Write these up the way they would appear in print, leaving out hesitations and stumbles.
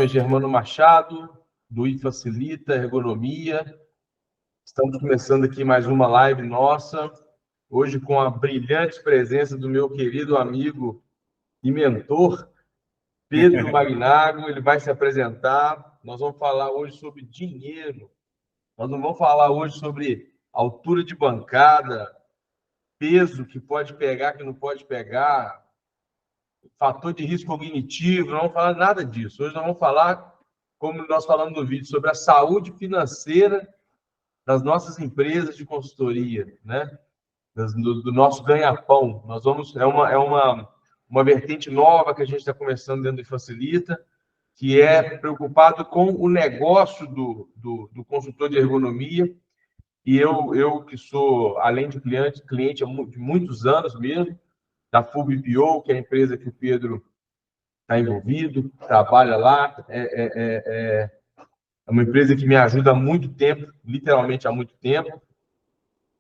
Germano Machado, do iFacilita Ergonomia. Estamos começando aqui mais uma live nossa, hoje com a brilhante presença do meu querido amigo e mentor, Pedro Magnago. Ele vai se apresentar. Nós vamos falar hoje sobre dinheiro. Nós não vamos falar hoje sobre altura de bancada, peso que pode pegar, que não pode pegar, fator de risco cognitivo, não vamos falar nada disso. Hoje nós vamos falar, como nós falamos no vídeo, sobre a saúde financeira das nossas empresas de consultoria, né? Do nosso ganha-pão. Nós vamos, é uma vertente nova que a gente está começando dentro do Facilita, que é preocupado com o negócio do consultor de ergonomia. E eu que sou, além de cliente de muitos anos mesmo, da FUBPO, que é a empresa que o Pedro está envolvido, trabalha lá. É uma empresa que me ajuda há muito tempo, literalmente há muito tempo.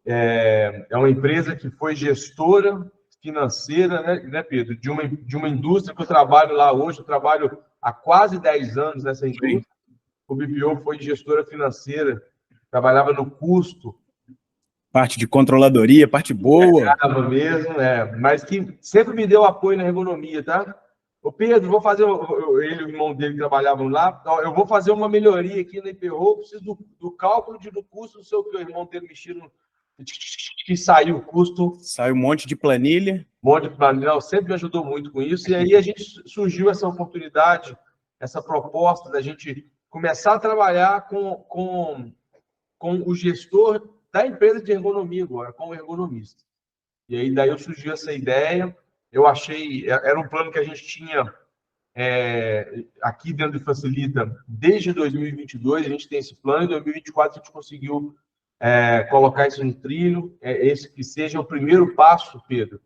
É uma empresa que foi gestora financeira, né, Pedro? De uma indústria que eu trabalho lá hoje. Eu trabalho há quase 10 anos nessa indústria. O BPO foi gestora financeira, trabalhava no custo. Parte de controladoria, parte boa. Mesmo, mas que sempre me deu apoio na ergonomia, tá? Ô Pedro, vou fazer, ele e o irmão dele que trabalhavam lá, eu vou fazer uma melhoria aqui na IPO, preciso do cálculo do custo, não sei o que, o irmão dele mexeu que saiu o custo. Saiu um monte de planilha. Sempre me ajudou muito com isso, e aí a gente surgiu essa oportunidade, essa proposta da gente começar a trabalhar com o gestor da empresa de ergonomia agora, com o ergonomista. E aí daí surgiu essa ideia. Eu achei, era um plano que a gente tinha aqui dentro do Facilita desde 2022, a gente tem esse plano, em 2024 a gente conseguiu colocar isso no trilho, esse que seja o primeiro passo, Pedro,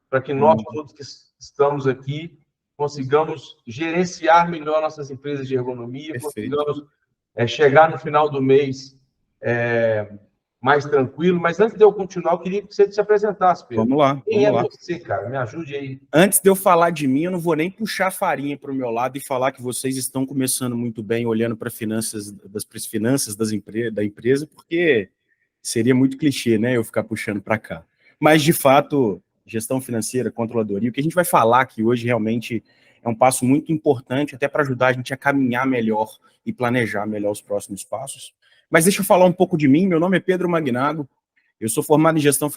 para que nós todos que estamos aqui consigamos gerenciar melhor nossas empresas de ergonomia, consigamos chegar no final do mês mais tranquilo. Mas antes de eu continuar, eu queria que você se apresentasse, Pedro. Vamos lá. Quem é você, cara? Me ajude aí. Antes de eu falar de mim, eu não vou nem puxar a farinha para o meu lado e falar que vocês estão começando muito bem, olhando para finanças da empresa, porque seria muito clichê, né? Eu ficar puxando para cá. Mas, de fato, gestão financeira, controladoria, o que a gente vai falar aqui hoje realmente é um passo muito importante, até para ajudar a gente a caminhar melhor e planejar melhor os próximos passos. Mas deixa eu falar um pouco de mim. Meu nome é Pedro Magnago, eu sou formado em gestão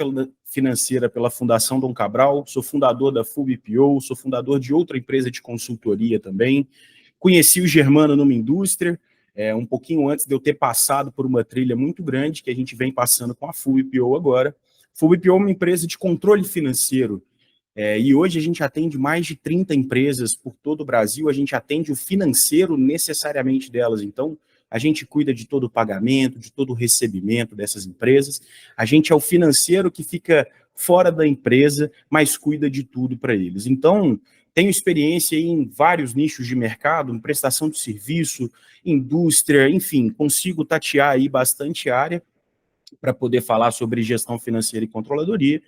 financeira pela Fundação Dom Cabral, sou fundador da FUBPO, sou fundador de outra empresa de consultoria também. Conheci o Germano numa indústria, um pouquinho antes de eu ter passado por uma trilha muito grande que a gente vem passando com a FUBPO agora. FUBPO é uma empresa de controle financeiro, e hoje a gente atende mais de 30 empresas por todo o Brasil, a gente atende o financeiro necessariamente delas. Então, a gente cuida de todo o pagamento, de todo o recebimento dessas empresas. A gente é o financeiro que fica fora da empresa, mas cuida de tudo para eles. Então, tenho experiência em vários nichos de mercado, em prestação de serviço, indústria, enfim, consigo tatear aí bastante área para poder falar sobre gestão financeira e controladoria.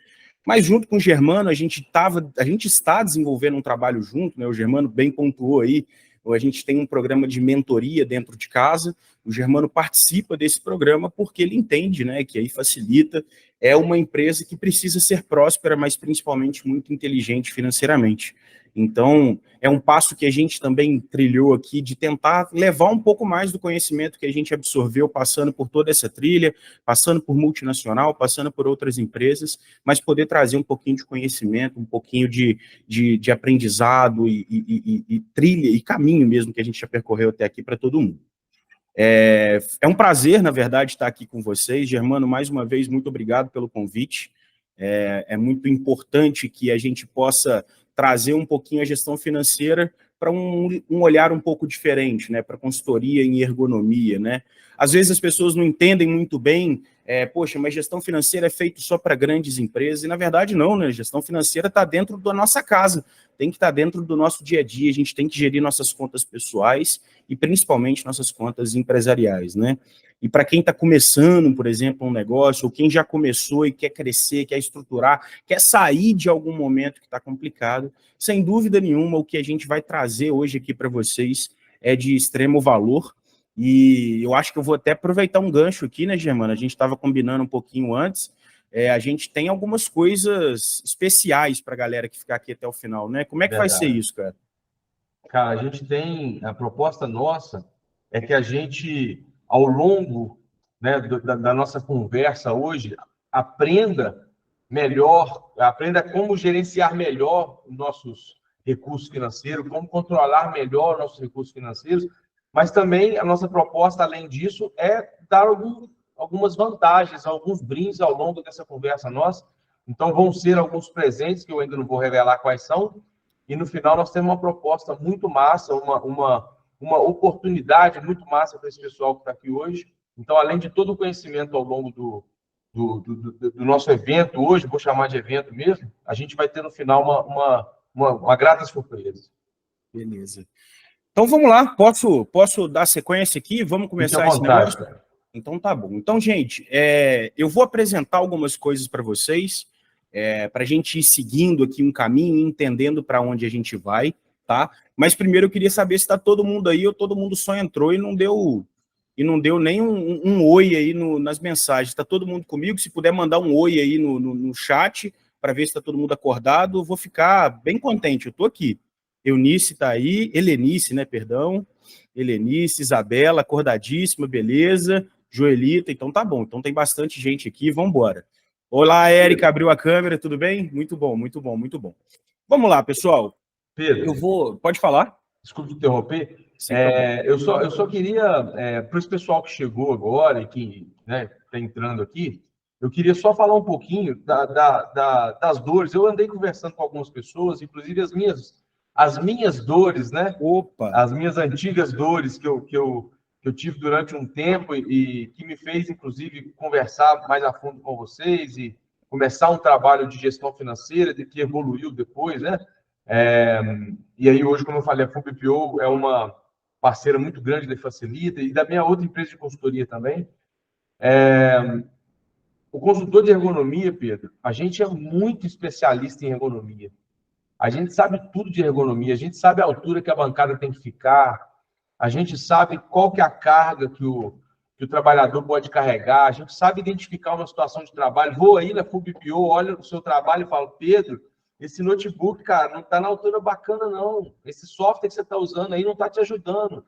Mas junto com o Germano, a gente está desenvolvendo um trabalho junto, né? O Germano bem pontuou aí, a gente tem um programa de mentoria dentro de casa. O Germano participa desse programa porque ele entende, né, que aí Facilita é uma empresa que precisa ser próspera, mas principalmente muito inteligente financeiramente. Então, é um passo que a gente também trilhou aqui de tentar levar um pouco mais do conhecimento que a gente absorveu passando por toda essa trilha, passando por multinacional, passando por outras empresas, mas poder trazer um pouquinho de conhecimento, um pouquinho de aprendizado e trilha e caminho mesmo que a gente já percorreu até aqui para todo mundo. É um prazer, na verdade, estar aqui com vocês. Germano, mais uma vez, muito obrigado pelo convite. É muito importante que a gente possa trazer um pouquinho a gestão financeira para um olhar um pouco diferente, né, para consultoria em ergonomia, né? Às vezes as pessoas não entendem muito bem, poxa, mas gestão financeira é feito só para grandes empresas, e na verdade não, né? Gestão financeira está dentro da nossa casa, tem que estar dentro do nosso dia a dia, a gente tem que gerir nossas contas pessoais e principalmente nossas contas empresariais, né? E para quem está começando, por exemplo, um negócio, ou quem já começou e quer crescer, quer estruturar, quer sair de algum momento que está complicado, sem dúvida nenhuma, o que a gente vai trazer hoje aqui para vocês é de extremo valor. E eu acho que eu vou até aproveitar um gancho aqui, né, Germano? A gente estava combinando um pouquinho antes. A gente tem algumas coisas especiais para a galera que ficar aqui até o final, né? Como é que vai ser isso, cara? Cara, a gente tem... A proposta nossa é que a gente, ao longo, né, da nossa conversa hoje, aprenda melhor, aprenda como gerenciar melhor os nossos recursos financeiros, como controlar melhor nossos recursos financeiros, mas também a nossa proposta, além disso, é dar algumas vantagens, alguns brindes ao longo dessa conversa nossa. Então, vão ser alguns presentes, que eu ainda não vou revelar quais são, e no final nós temos uma proposta muito massa, uma oportunidade muito massa para esse pessoal que está aqui hoje. Então, além de todo o conhecimento ao longo do nosso evento hoje, vou chamar de evento mesmo, a gente vai ter no final uma grata surpresa. Beleza. Então vamos lá, posso dar sequência aqui? Vamos começar esse negócio? Cara. Então tá bom. Então, gente, eu vou apresentar algumas coisas para vocês, para a gente ir seguindo aqui um caminho, entendendo para onde a gente vai, tá? Mas primeiro eu queria saber se está todo mundo aí ou todo mundo só entrou e não deu nem um oi aí nas mensagens. Está todo mundo comigo? Se puder mandar um oi aí no chat para ver se está todo mundo acordado, eu vou ficar bem contente. Eu estou aqui. Eunice está aí, Helenice, né, perdão. Helenice, Isabela, acordadíssima, beleza. Joelita, então tá bom. Então tem bastante gente aqui, vamos embora. Olá, Érica, abriu a câmera, tudo bem? Muito bom, muito bom, muito bom. Vamos lá, pessoal. Pedro, pode falar? Desculpe te interromper. Eu só queria, para esse pessoal que chegou agora e que está entrando aqui, eu queria só falar um pouquinho das dores. Eu andei conversando com algumas pessoas, inclusive as minhas dores, né? Opa! As minhas antigas dores que eu tive durante um tempo e que me fez, inclusive, conversar mais a fundo com vocês e começar um trabalho de gestão financeira, que evoluiu depois, né? E aí, hoje, como eu falei, a FUBPO é uma parceira muito grande da Facilita e da minha outra empresa de consultoria também. O consultor de ergonomia, Pedro, a gente é muito especialista em ergonomia. A gente sabe tudo de ergonomia, a gente sabe a altura que a bancada tem que ficar, a gente sabe qual que é a carga que o trabalhador pode carregar, a gente sabe identificar uma situação de trabalho. Vou aí na FUBPO, olho o seu trabalho e falo, Pedro, esse notebook, cara, não está na altura bacana, não. Esse software que você está usando aí não está te ajudando.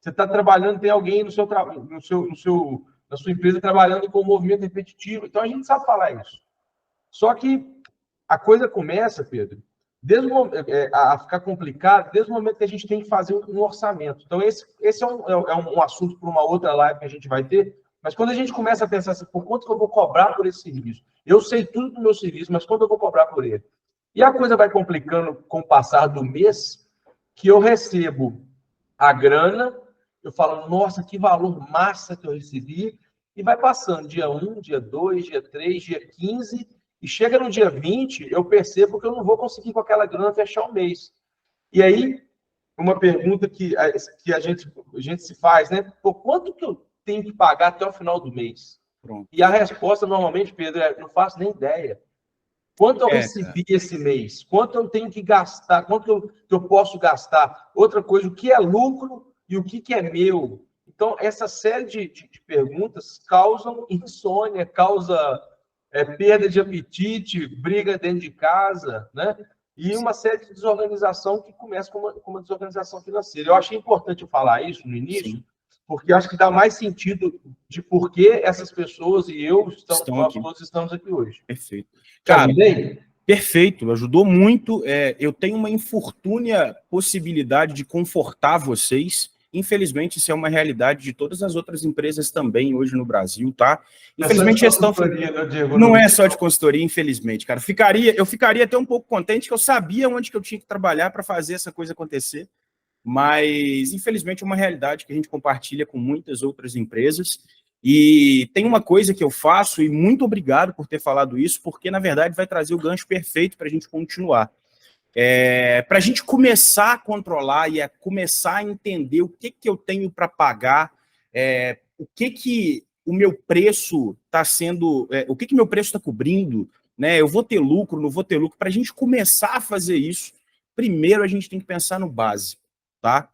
Você está trabalhando, tem alguém na sua empresa trabalhando com movimento repetitivo. Então, a gente sabe falar isso. Só que a coisa começa, Pedro, a ficar complicado desde o momento que a gente tem que fazer um orçamento. Então, esse é um assunto para uma outra live que a gente vai ter, mas quando a gente começa a pensar assim, por quanto que eu vou cobrar por esse serviço? Eu sei tudo do meu serviço, mas quanto eu vou cobrar por ele? E a coisa vai complicando com o passar do mês, que eu recebo a grana, eu falo, nossa, que valor massa que eu recebi, e vai passando dia 1, dia 2, dia 3, dia 15, e chega no dia 20, eu percebo que eu não vou conseguir com aquela grana fechar o mês. E aí, uma pergunta que a gente se faz, né? Por quanto que eu tenho que pagar até o final do mês? Pronto. E a resposta, normalmente, Pedro, não faço nem ideia. Quanto eu recebi esse mês? Quanto eu tenho que gastar? Quanto que eu posso gastar? Outra coisa, o que é lucro e o que é meu? Então, essa série de perguntas causam insônia, causa perda de apetite, briga dentro de casa, né? E uma série de desorganização que começa com uma desorganização financeira. Eu achei importante eu falar isso no início, sim, porque acho que dá mais sentido de por que essas pessoas e nós todos estamos aqui hoje. Perfeito. Cara, perfeito, ajudou muito. Eu tenho uma infortúnia possibilidade de confortar vocês. Infelizmente, isso é uma realidade de todas as outras empresas também hoje no Brasil, tá? Infelizmente, gestão não é só de consultoria, infelizmente, cara. Eu ficaria até um pouco contente que eu sabia onde que eu tinha que trabalhar para fazer essa coisa acontecer, mas, infelizmente, é uma realidade que a gente compartilha com muitas outras empresas. E tem uma coisa que eu faço, e muito obrigado por ter falado isso, porque, na verdade, vai trazer o gancho perfeito para a gente continuar. Para a gente começar a controlar e a começar a entender o que eu tenho para pagar, o que o meu preço está sendo, o que meu preço está cobrindo, né? Eu vou ter lucro, não vou ter lucro. Para a gente começar a fazer isso, primeiro a gente tem que pensar no básico, tá?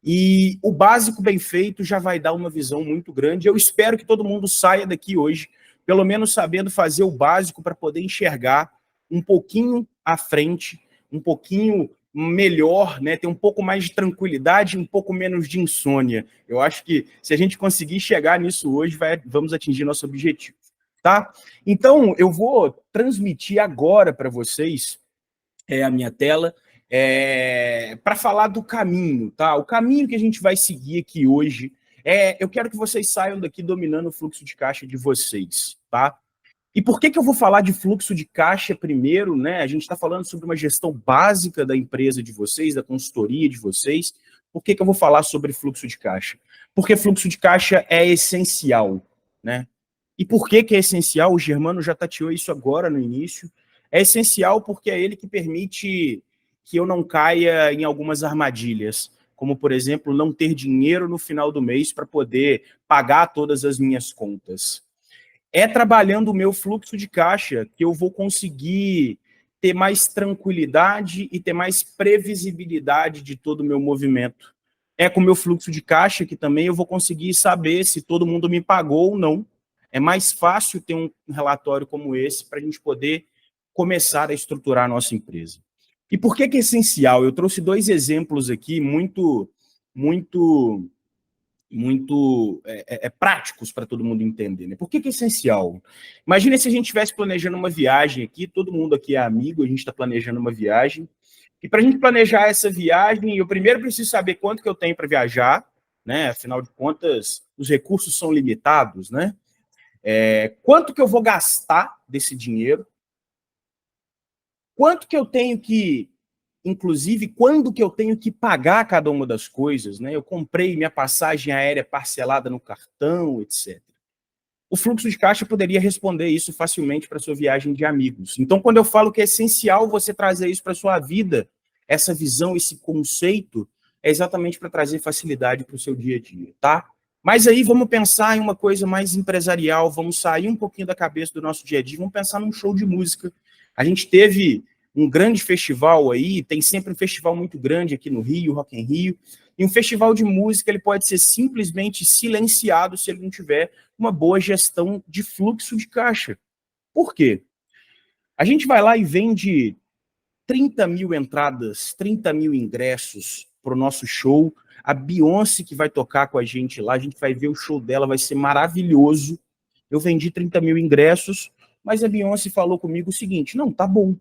E o básico bem feito já vai dar uma visão muito grande. Eu espero que todo mundo saia daqui hoje, pelo menos sabendo fazer o básico para poder enxergar um pouquinho à frente, um pouquinho melhor, né? Ter um pouco mais de tranquilidade, um pouco menos de insônia. Eu acho que se a gente conseguir chegar nisso hoje, vamos atingir nosso objetivo, tá? Então, eu vou transmitir agora para vocês a minha tela para falar do caminho, tá? O caminho que a gente vai seguir aqui hoje eu quero que vocês saiam daqui dominando o fluxo de caixa de vocês, tá? E por que eu vou falar de fluxo de caixa primeiro, né? A gente está falando sobre uma gestão básica da empresa de vocês, da consultoria de vocês. Por que eu vou falar sobre fluxo de caixa? Porque fluxo de caixa é essencial, né? E por que é essencial? O Germano já tateou isso agora no início. É essencial porque é ele que permite que eu não caia em algumas armadilhas, como, por exemplo, não ter dinheiro no final do mês para poder pagar todas as minhas contas. É trabalhando o meu fluxo de caixa que eu vou conseguir ter mais tranquilidade e ter mais previsibilidade de todo o meu movimento. É com o meu fluxo de caixa que também eu vou conseguir saber se todo mundo me pagou ou não. É mais fácil ter um relatório como esse para a gente poder começar a estruturar a nossa empresa. E por que é essencial? Eu trouxe 2 exemplos aqui muito práticos para todo mundo entender, né? Por que é essencial? Imagina se a gente estivesse planejando uma viagem aqui, todo mundo aqui é amigo, a gente está planejando uma viagem, e para a gente planejar essa viagem, eu primeiro preciso saber quanto que eu tenho para viajar, né? Afinal de contas, os recursos são limitados, né? Quanto que eu vou gastar desse dinheiro? Quanto que eu tenho que, inclusive, quando que eu tenho que pagar cada uma das coisas, né? Eu comprei minha passagem aérea parcelada no cartão, etc. O fluxo de caixa poderia responder isso facilmente para sua viagem de amigos. Então, quando eu falo que é essencial você trazer isso para sua vida, essa visão, esse conceito, é exatamente para trazer facilidade para o seu dia a dia, tá? Mas aí vamos pensar em uma coisa mais empresarial, vamos sair um pouquinho da cabeça do nosso dia a dia, vamos pensar num show de música. A gente teve um grande festival aí, tem sempre um festival muito grande aqui no Rio, Rock in Rio, e um festival de música ele pode ser simplesmente silenciado se ele não tiver uma boa gestão de fluxo de caixa. Por quê? A gente vai lá e vende 30 mil entradas, 30 mil ingressos para o nosso show. A Beyoncé que vai tocar com a gente lá, a gente vai ver o show dela, vai ser maravilhoso. Eu vendi 30 mil ingressos, mas a Beyoncé falou comigo o seguinte, não, tá bom.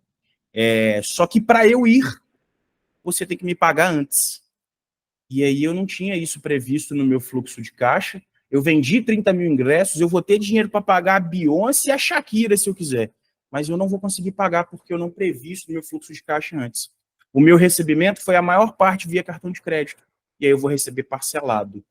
Só que para eu ir, você tem que me pagar antes. E aí eu não tinha isso previsto no meu fluxo de caixa. Eu vendi 30 mil ingressos, eu vou ter dinheiro para pagar a Beyoncé e a Shakira, se eu quiser. Mas eu não vou conseguir pagar porque eu não previ isso no meu fluxo de caixa antes. O meu recebimento foi a maior parte via cartão de crédito. E aí eu vou receber parcelado.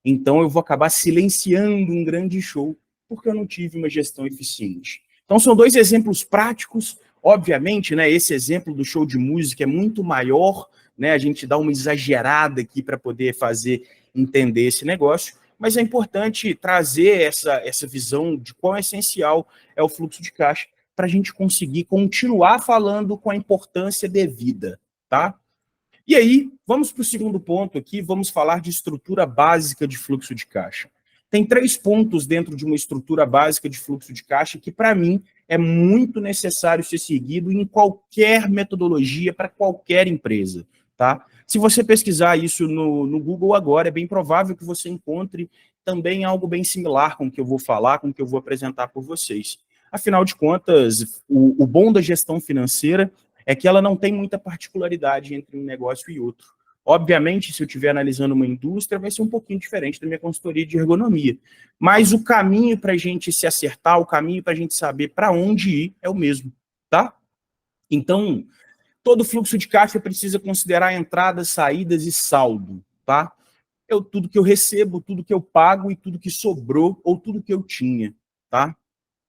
Então eu vou acabar silenciando um grande show porque eu não tive uma gestão eficiente. Então são 2 exemplos práticos. Obviamente, né, esse exemplo do show de música é muito maior, né, a gente dá uma exagerada aqui para poder fazer entender esse negócio, mas é importante trazer essa visão de quão essencial é o fluxo de caixa para a gente conseguir continuar falando com a importância devida, tá? E aí, vamos para o segundo ponto aqui, vamos falar de estrutura básica de fluxo de caixa. Tem 3 pontos dentro de uma estrutura básica de fluxo de caixa que, para mim, é muito necessário ser seguido em qualquer metodologia para qualquer empresa, tá? Se você pesquisar isso no Google agora, é bem provável que você encontre também algo bem similar com o que eu vou falar, com o que eu vou apresentar por vocês. Afinal de contas, o bom da gestão financeira é que ela não tem muita particularidade entre um negócio e outro. Obviamente, se eu estiver analisando uma indústria, vai ser um pouquinho diferente da minha consultoria de ergonomia. Mas o caminho para a gente se acertar, o caminho para a gente saber para onde ir é o mesmo, tá? Então, Todo fluxo de caixa precisa considerar entradas, saídas e saldo, tá? Tudo que eu recebo, tudo que eu pago e tudo que sobrou ou tudo que eu tinha, tá?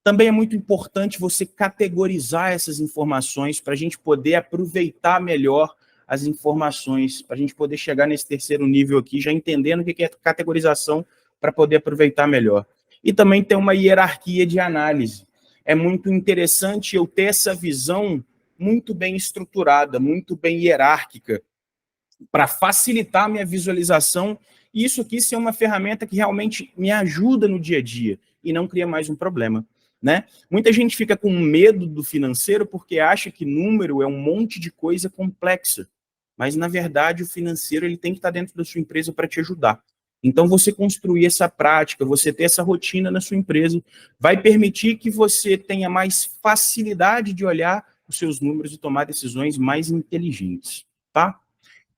Também é muito importante você categorizar essas informações para a gente poder aproveitar melhor as informações, para a gente poder chegar nesse terceiro nível aqui, já entendendo o que é categorização para poder aproveitar melhor. E também tem uma hierarquia de análise. É muito interessante eu ter essa visão muito bem estruturada, muito bem hierárquica, para facilitar a minha visualização, e isso aqui ser uma ferramenta que realmente me ajuda no dia a dia e não cria mais um problema, né? Muita gente fica com medo do financeiro porque acha que número é um monte de coisa complexa, mas na verdade o financeiro ele tem que estar dentro da sua empresa para te ajudar. Então você construir essa prática, você ter essa rotina na sua empresa, vai permitir que você tenha mais facilidade de olhar os seus números e tomar decisões mais inteligentes, tá?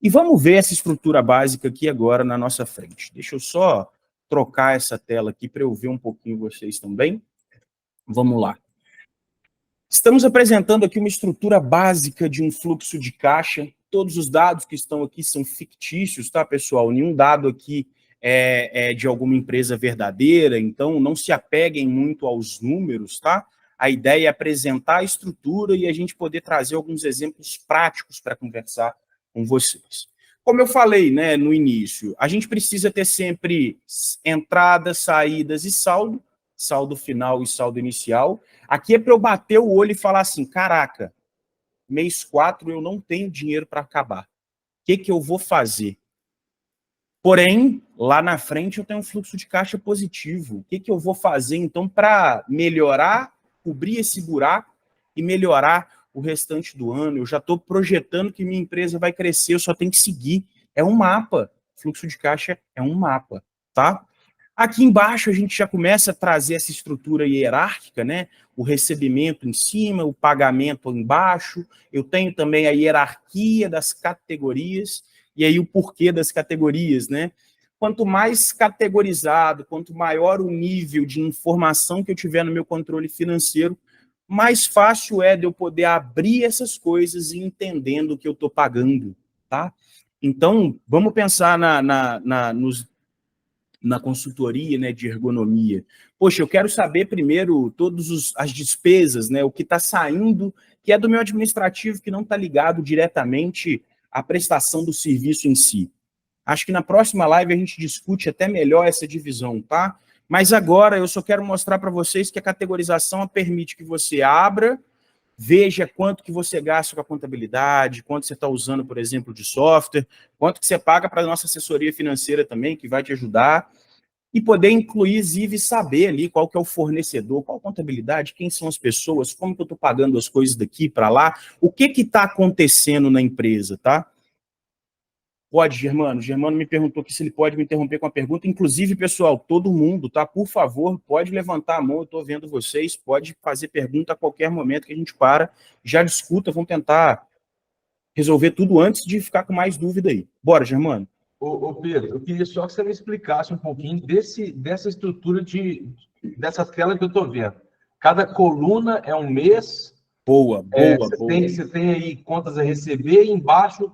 E vamos ver essa estrutura básica aqui agora na nossa frente. Deixa eu só trocar essa tela aqui para eu ver um pouquinho vocês também. Vamos lá. Estamos apresentando aqui uma estrutura básica de um fluxo de caixa. Todos os dados que estão aqui são fictícios, tá, pessoal? Nenhum dado aqui é de alguma empresa verdadeira, então não se apeguem muito aos números, tá? A ideia é apresentar a estrutura e a gente poder trazer alguns exemplos práticos para conversar com vocês. Como eu falei, né, no início, a gente precisa ter sempre entradas, saídas e saldo, saldo final e saldo inicial. Aqui é para eu bater o olho e falar assim, caraca, mês 4 eu não tenho dinheiro para acabar. O que eu vou fazer? Porém, lá na frente eu tenho um fluxo de caixa positivo. O que eu vou fazer, então, para melhorar, cobrir esse buraco e melhorar o restante do ano? Eu já estou projetando que minha empresa vai crescer, eu só tenho que seguir. É um mapa. Fluxo de caixa é um mapa, tá? Aqui embaixo a gente já começa a trazer essa estrutura hierárquica, né? O recebimento em cima, o pagamento embaixo. Eu tenho também a hierarquia das categorias e aí o porquê das categorias, né? Quanto mais categorizado, quanto maior o nível de informação que eu tiver no meu controle financeiro, mais fácil é de eu poder abrir essas coisas e entendendo o que eu estou pagando, tá? Então, vamos pensar na consultoria, né, de ergonomia. Poxa, eu quero saber primeiro todas as despesas, né, o que está saindo, que é do meu administrativo, que não está ligado diretamente à prestação do serviço em si. Acho que na próxima live a gente discute até melhor essa divisão, tá? Mas agora eu só quero mostrar para vocês que a categorização permite que você abra, veja quanto que você gasta com a contabilidade, quanto você está usando, por exemplo, de software, quanto que você paga para a nossa assessoria financeira também, que vai te ajudar, e poder, inclusive, saber ali qual que é o fornecedor, qual a contabilidade, quem são as pessoas, como que eu estou pagando as coisas daqui para lá, o que está acontecendo na empresa, tá? Pode, Germano. Germano me perguntou aqui se ele pode me interromper com a pergunta. Inclusive, pessoal, todo mundo, tá? Por favor, pode levantar a mão, eu estou vendo vocês, pode fazer pergunta a qualquer momento que a gente já discuta, vamos tentar resolver tudo antes de ficar com mais dúvida aí. Bora, Germano. Ô Pedro, eu queria só que você me explicasse um pouquinho dessa estrutura dessa tela que eu estou vendo. Cada coluna é um mês. Boa. Você tem aí contas a receber e embaixo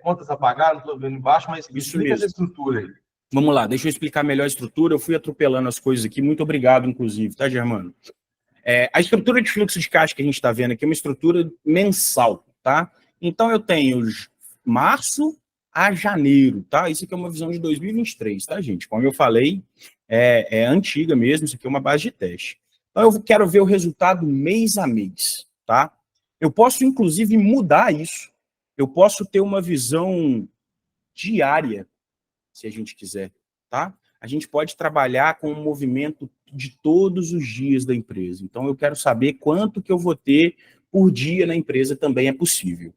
contas a pagar, não estou vendo embaixo, mas explica essa estrutura aí. Vamos lá, deixa eu explicar melhor a estrutura. Eu fui atropelando as coisas aqui. Muito obrigado, inclusive, tá, Germano? A estrutura de fluxo de caixa que a gente está vendo aqui é uma estrutura mensal, tá? Então, eu tenho março a janeiro, tá? Isso aqui é uma visão de 2023, tá, gente? Como eu falei, é antiga mesmo, isso aqui é uma base de teste. Então, eu quero ver o resultado mês a mês, tá? Eu posso, inclusive, mudar isso. Eu posso ter uma visão diária, se a gente quiser, tá? A gente pode trabalhar com o movimento de todos os dias da empresa. Então, eu quero saber quanto que eu vou ter por dia na empresa, também é possível.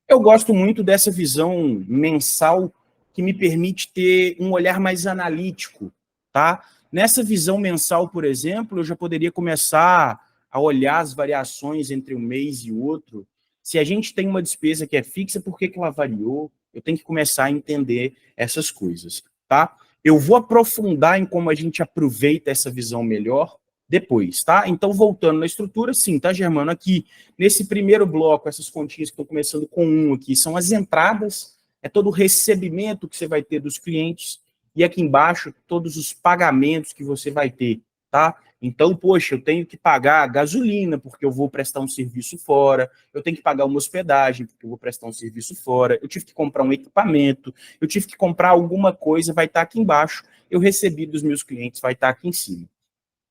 Eu gosto muito dessa visão mensal que me permite ter um olhar mais analítico, tá? Nessa visão mensal, por exemplo, eu já poderia começar a olhar as variações entre um mês e outro. Se a gente tem uma despesa que é fixa, por que ela variou? Eu tenho que começar a entender essas coisas, tá? Eu vou aprofundar em como a gente aproveita essa visão melhor depois, tá? Então, voltando na estrutura, sim, tá, Germano? Aqui, nesse primeiro bloco, essas continhas que estão começando com 1 aqui, são as entradas, é todo o recebimento que você vai ter dos clientes, e aqui embaixo, todos os pagamentos que você vai ter, tá? Então, poxa, eu tenho que pagar gasolina, porque eu vou prestar um serviço fora, eu tenho que pagar uma hospedagem, porque eu vou prestar um serviço fora, eu tive que comprar um equipamento, eu tive que comprar alguma coisa, vai estar aqui embaixo, eu recebi dos meus clientes, vai estar aqui em cima.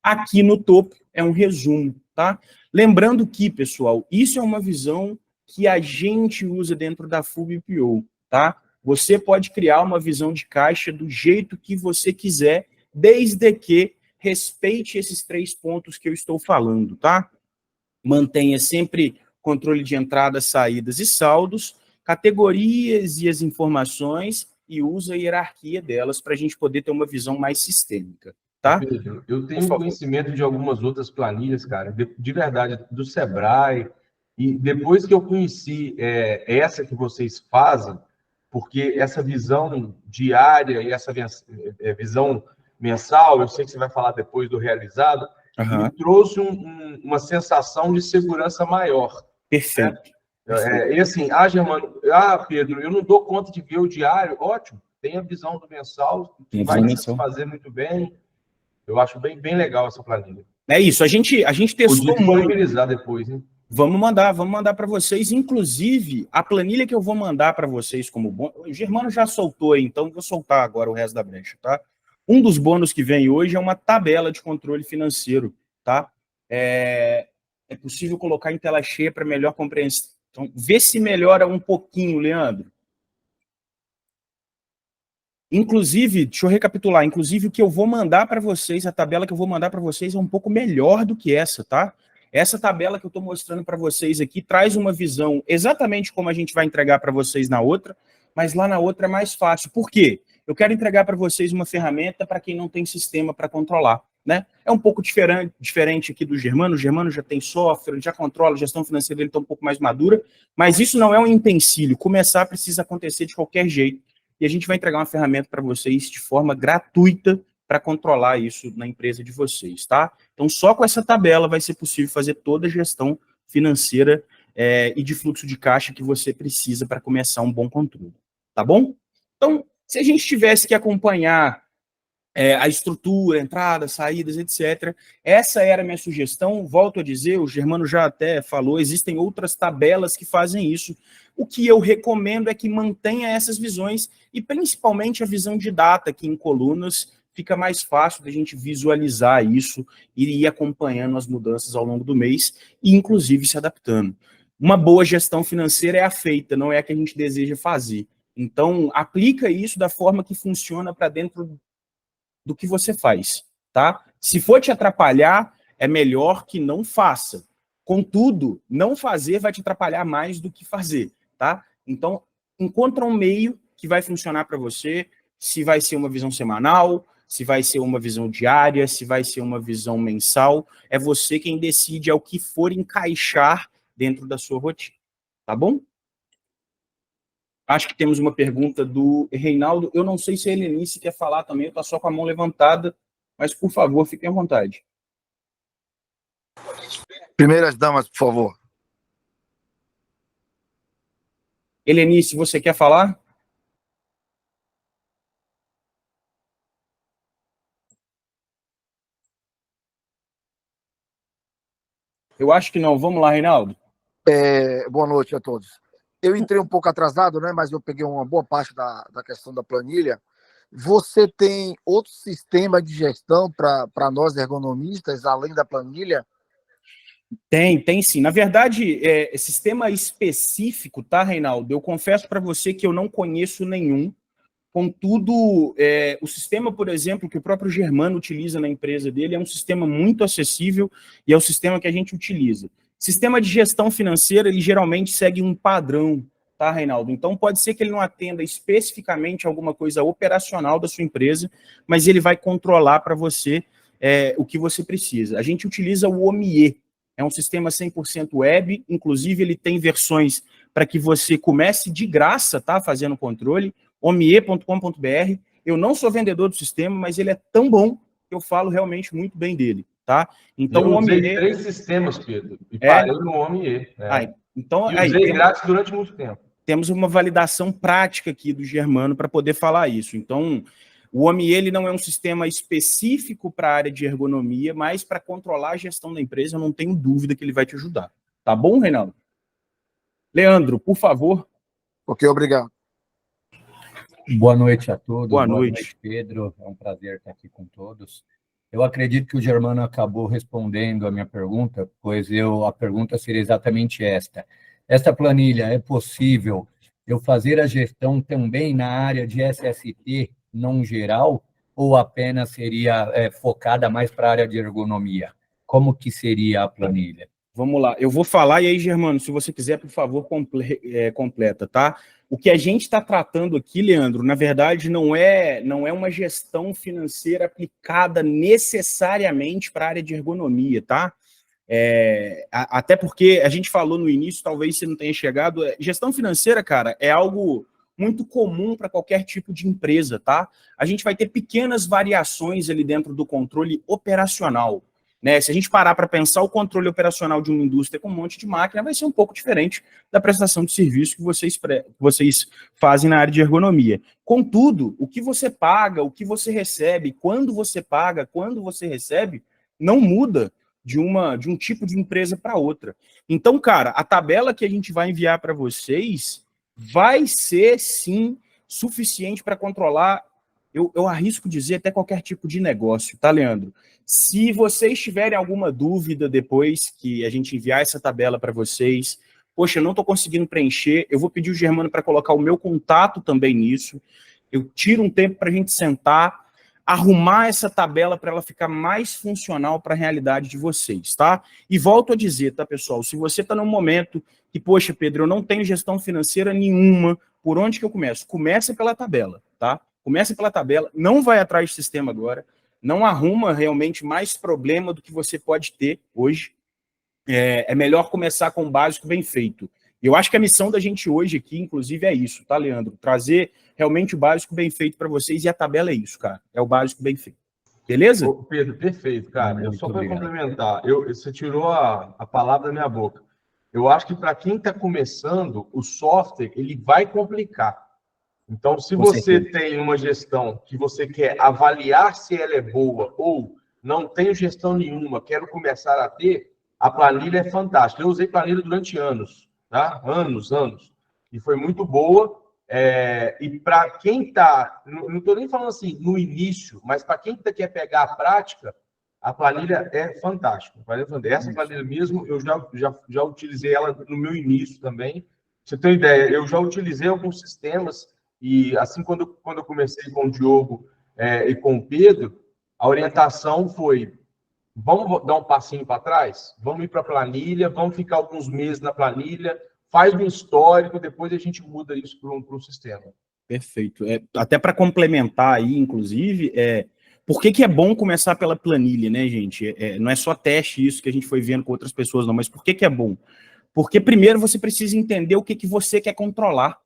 Aqui no topo é um resumo, tá? Lembrando que, pessoal, isso é uma visão que a gente usa dentro da FUBPO, tá? Você pode criar uma visão de caixa do jeito que você quiser, desde que respeite esses 3 pontos que eu estou falando, tá? Mantenha sempre controle de entradas, saídas e saldos, categorias e as informações, e usa a hierarquia delas para a gente poder ter uma visão mais sistêmica. Tá? Pedro, eu tenho conhecimento de algumas outras planilhas, cara, de verdade, do Sebrae, e depois que eu conheci essa que vocês fazem, porque essa visão diária e essa visão mensal, eu sei que você vai falar depois do realizado, me trouxe uma sensação de segurança maior. Perfeito. Né? E assim, Germano, Pedro, eu não dou conta de ver o diário, ótimo, tem a visão do mensal, que vai te satisfazer muito bem. Eu acho bem legal essa planilha. É isso, a gente testou muito. Disponibilizar depois, hein? Vamos mandar para vocês. Inclusive, a planilha que eu vou mandar para vocês como bônus... O Germano já soltou, então vou soltar agora o resto da brecha, tá? Um dos bônus que vem hoje é uma tabela de controle financeiro, tá? É possível colocar em tela cheia para melhor compreensão. Então, vê se melhora um pouquinho, Leandro. Inclusive, deixa eu recapitular, inclusive o que eu vou mandar para vocês, a tabela que eu vou mandar para vocês é um pouco melhor do que essa, tá? Essa tabela que eu estou mostrando para vocês aqui traz uma visão exatamente como a gente vai entregar para vocês na outra, mas lá na outra é mais fácil. Por quê? Eu quero entregar para vocês uma ferramenta para quem não tem sistema para controlar, né? É um pouco diferente aqui do Germano. O Germano já tem software, já controla, a gestão financeira dele está um pouco mais madura, mas isso não é um empecilho. Começar precisa acontecer de qualquer jeito. E a gente vai entregar uma ferramenta para vocês de forma gratuita para controlar isso na empresa de vocês, tá? Então, só com essa tabela vai ser possível fazer toda a gestão financeira e de fluxo de caixa que você precisa para começar um bom controle, tá bom? Então, se a gente tivesse que acompanhar a estrutura, entradas, saídas, etc., essa era a minha sugestão. Volto a dizer, o Germano já até falou, existem outras tabelas que fazem isso. O que eu recomendo é que mantenha essas visões e principalmente a visão de data, que em colunas fica mais fácil da gente visualizar isso e ir acompanhando as mudanças ao longo do mês e, inclusive, se adaptando. Uma boa gestão financeira é a feita, não é a que a gente deseja fazer. Então, aplica isso da forma que funciona para dentro do que você faz, tá? Se for te atrapalhar, é melhor que não faça. Contudo, não fazer vai te atrapalhar mais do que fazer, tá? Então, encontra um meio que vai funcionar para você, se vai ser uma visão semanal, se vai ser uma visão diária, se vai ser uma visão mensal, é você quem decide ao que for encaixar dentro da sua rotina, tá bom? Acho que temos uma pergunta do Reinaldo. Eu não sei se a Helenice quer falar também, está só com a mão levantada, mas, por favor, fiquem à vontade. Primeiras damas, por favor. Helenice, você quer falar? Eu acho que não. Vamos lá, Reinaldo. Boa noite a todos. Eu entrei um pouco atrasado, né? Mas eu peguei uma boa parte da questão da planilha. Você tem outro sistema de gestão para nós ergonomistas, além da planilha? Tem sim. Na verdade, sistema específico, tá, Reinaldo? Eu confesso para você que eu não conheço nenhum. Contudo, o sistema, por exemplo, que o próprio Germano utiliza na empresa dele é um sistema muito acessível e é o sistema que a gente utiliza. Sistema de gestão financeira, ele geralmente segue um padrão, tá, Reinaldo? Então, pode ser que ele não atenda especificamente alguma coisa operacional da sua empresa, mas ele vai controlar para você o que você precisa. A gente utiliza o OMIE, é um sistema 100% web, inclusive ele tem versões para que você comece de graça, tá, fazendo controle, omie.com.br. Eu não sou vendedor do sistema, mas ele é tão bom que eu falo realmente muito bem dele, tá? Então, eu o usei OMIE... 3 sistemas, Pedro, e parei no OMIE. Então, e usei grátis durante muito tempo. Temos uma validação prática aqui do Germano para poder falar isso. Então, o OMIE ele não é um sistema específico para a área de ergonomia, mas para controlar a gestão da empresa, eu não tenho dúvida que ele vai te ajudar. Tá bom, Reinaldo? Leandro, por favor. Ok, obrigado. Boa noite a todos. Boa noite, Pedro. É um prazer estar aqui com todos. Eu acredito que o Germano acabou respondendo a minha pergunta, pois a pergunta seria exatamente esta. Esta planilha, é possível eu fazer a gestão também na área de SST, não geral, ou apenas seria focada mais para a área de ergonomia? Como que seria a planilha? Vamos lá, eu vou falar e aí, Germano, se você quiser, por favor, completa, tá? O que a gente está tratando aqui, Leandro, na verdade, não é uma gestão financeira aplicada necessariamente para a área de ergonomia, tá? Até porque a gente falou no início, talvez você não tenha chegado, gestão financeira, cara, é algo muito comum para qualquer tipo de empresa, tá? A gente vai ter pequenas variações ali dentro do controle operacional, né? Se a gente parar para pensar, o controle operacional de uma indústria com um monte de máquina vai ser um pouco diferente da prestação de serviço que vocês fazem na área de ergonomia. Contudo, o que você paga, o que você recebe, quando você paga, quando você recebe, não muda de um tipo de empresa para outra. Então, cara, a tabela que a gente vai enviar para vocês vai ser, sim, suficiente para controlar, eu arrisco dizer, até qualquer tipo de negócio, tá, Leandro? Se vocês tiverem alguma dúvida depois que a gente enviar essa tabela para vocês, poxa, eu não estou conseguindo preencher, eu vou pedir o Germano para colocar o meu contato também nisso, eu tiro um tempo para a gente sentar, arrumar essa tabela para ela ficar mais funcional para a realidade de vocês, tá? E volto a dizer, tá, pessoal, se você está num momento que, poxa, Pedro, eu não tenho gestão financeira nenhuma, por onde que eu começo? Começa pela tabela, tá? Começa pela tabela, não vai atrás do sistema agora, não arruma realmente mais problema do que você pode ter hoje. É melhor começar com o básico bem feito. E eu acho que a missão da gente hoje aqui, inclusive, é isso, tá, Leandro? Trazer realmente o básico bem feito para vocês, e a tabela é isso, cara. É o básico bem feito. Beleza? Ô, Pedro, perfeito, cara. Muito Só para obrigado. complementar, você tirou a palavra da minha boca. Eu acho que para quem está começando, o software ele vai complicar. Então, se você tem uma gestão que você quer avaliar se ela é boa ou não tenho gestão nenhuma, quero começar a ter, a planilha é fantástica. Eu usei planilha durante anos, tá? Anos. E foi muito boa. E para quem está, não estou nem falando assim no início, mas para quem quer pegar a prática, a planilha é fantástica. Essa planilha mesmo, eu já utilizei ela no meu início também. Pra você ter uma ideia, eu já utilizei alguns sistemas e assim, quando eu comecei com o Diogo e com o Pedro, a orientação foi: vamos dar um passinho para trás? Vamos ir para a planilha, vamos ficar alguns meses na planilha, faz um histórico, depois a gente muda isso para um sistema. Perfeito. Até para complementar aí, inclusive, por que é bom começar pela planilha, né, gente? Não é só teste isso que a gente foi vendo com outras pessoas, não, mas por que é bom? Porque primeiro você precisa entender o que você quer controlar.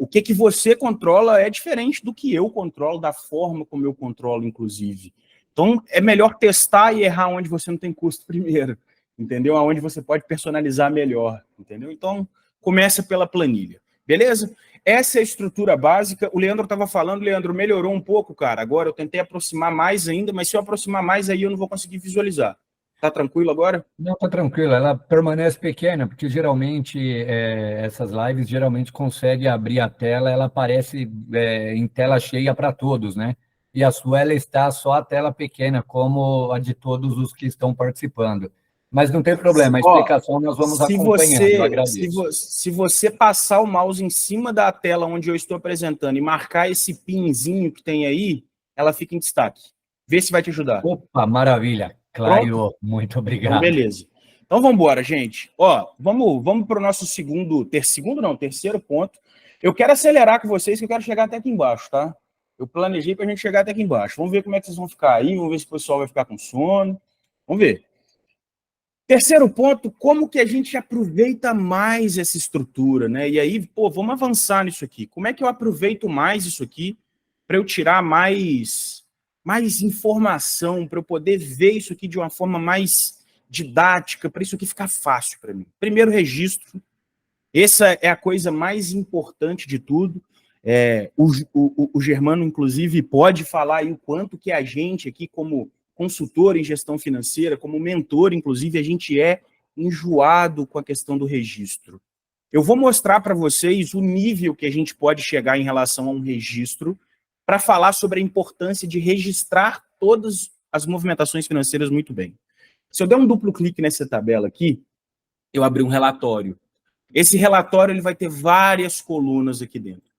O que você controla é diferente do que eu controlo, da forma como eu controlo, inclusive. Então, é melhor testar e errar onde você não tem custo primeiro, entendeu? Aonde você pode personalizar melhor, entendeu? Então, começa pela planilha, beleza? Essa é a estrutura básica. O Leandro estava falando, Leandro, melhorou um pouco, cara. Agora eu tentei aproximar mais ainda, mas se eu aproximar mais aí eu não vou conseguir visualizar. Tá tranquilo agora? Não, tá tranquilo, ela permanece pequena, porque geralmente essas lives geralmente consegue abrir a tela, ela aparece em tela cheia para todos, né? E a sua, ela está só a tela pequena, como a de todos os que estão participando. Mas não tem problema, a explicação nós vamos acompanhando, eu agradeço. Se você passar o mouse em cima da tela onde eu estou apresentando e marcar esse pinzinho que tem aí, ela fica em destaque. Vê se vai te ajudar. Opa, maravilha. Claro, muito obrigado. Então, beleza. Então, vamos embora, gente. Vamos para o nosso terceiro ponto. Eu quero acelerar com vocês, que eu quero chegar até aqui embaixo, tá? Eu planejei para a gente chegar até aqui embaixo. Vamos ver como é que vocês vão ficar aí, vamos ver se o pessoal vai ficar com sono. Vamos ver. Terceiro ponto, como que a gente aproveita mais essa estrutura, né? E aí, vamos avançar nisso aqui. Como é que eu aproveito mais isso aqui para eu tirar mais mais informação, para eu poder ver isso aqui de uma forma mais didática, para isso aqui ficar fácil para mim. Primeiro, registro. Essa é a coisa mais importante de tudo. O Germano, inclusive, pode falar aí o quanto que a gente aqui, como consultor em gestão financeira, como mentor, inclusive, a gente é enjoado com a questão do registro. Eu vou mostrar para vocês o nível que a gente pode chegar em relação a um registro para falar sobre a importância de registrar todas as movimentações financeiras muito bem. Se eu der um duplo clique nessa tabela aqui, eu abri um relatório. Esse relatório ele vai ter várias colunas aqui dentro.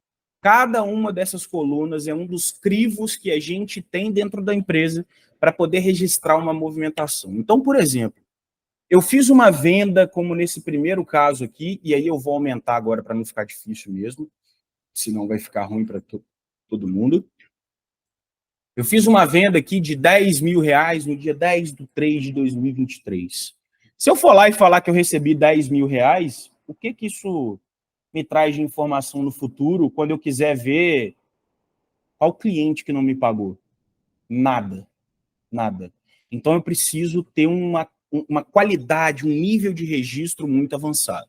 Cada uma dessas colunas é um dos crivos que a gente tem dentro da empresa para poder registrar uma movimentação. Então, por exemplo, eu fiz uma venda, como nesse primeiro caso aqui, e aí eu vou aumentar agora para não ficar difícil mesmo, senão vai ficar ruim para todo mundo. Eu fiz uma venda aqui de R$10 mil no dia 10/3/2023. Se eu for lá e falar que eu recebi R$10 mil, o que isso me traz de informação no futuro quando eu quiser ver qual cliente que não me pagou? Nada. Nada. Então eu preciso ter uma qualidade, um nível de registro muito avançado.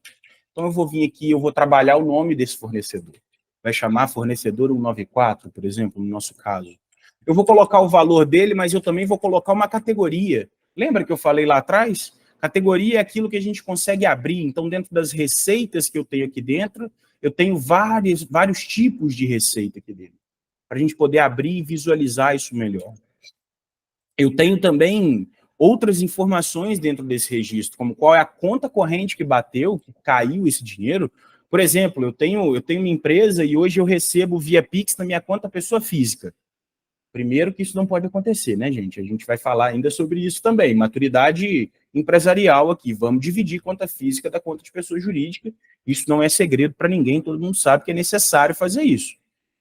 Então eu vou vir aqui, eu vou trabalhar o nome desse fornecedor. Vai chamar fornecedor 194, por exemplo, no nosso caso. Eu vou colocar o valor dele, mas eu também vou colocar uma categoria. Lembra que eu falei lá atrás? Categoria é aquilo que a gente consegue abrir. Então, dentro das receitas que eu tenho aqui dentro, eu tenho vários tipos de receita aqui dentro, para a gente poder abrir e visualizar isso melhor. Eu tenho também outras informações dentro desse registro, como qual é a conta corrente que bateu, que caiu esse dinheiro. Por exemplo, eu tenho uma empresa e hoje eu recebo via Pix na minha conta pessoa física. Primeiro que isso não pode acontecer, né, gente? A gente vai falar ainda sobre isso também. Maturidade empresarial aqui. Vamos dividir conta física da conta de pessoa jurídica. Isso não é segredo para ninguém, todo mundo sabe que é necessário fazer isso.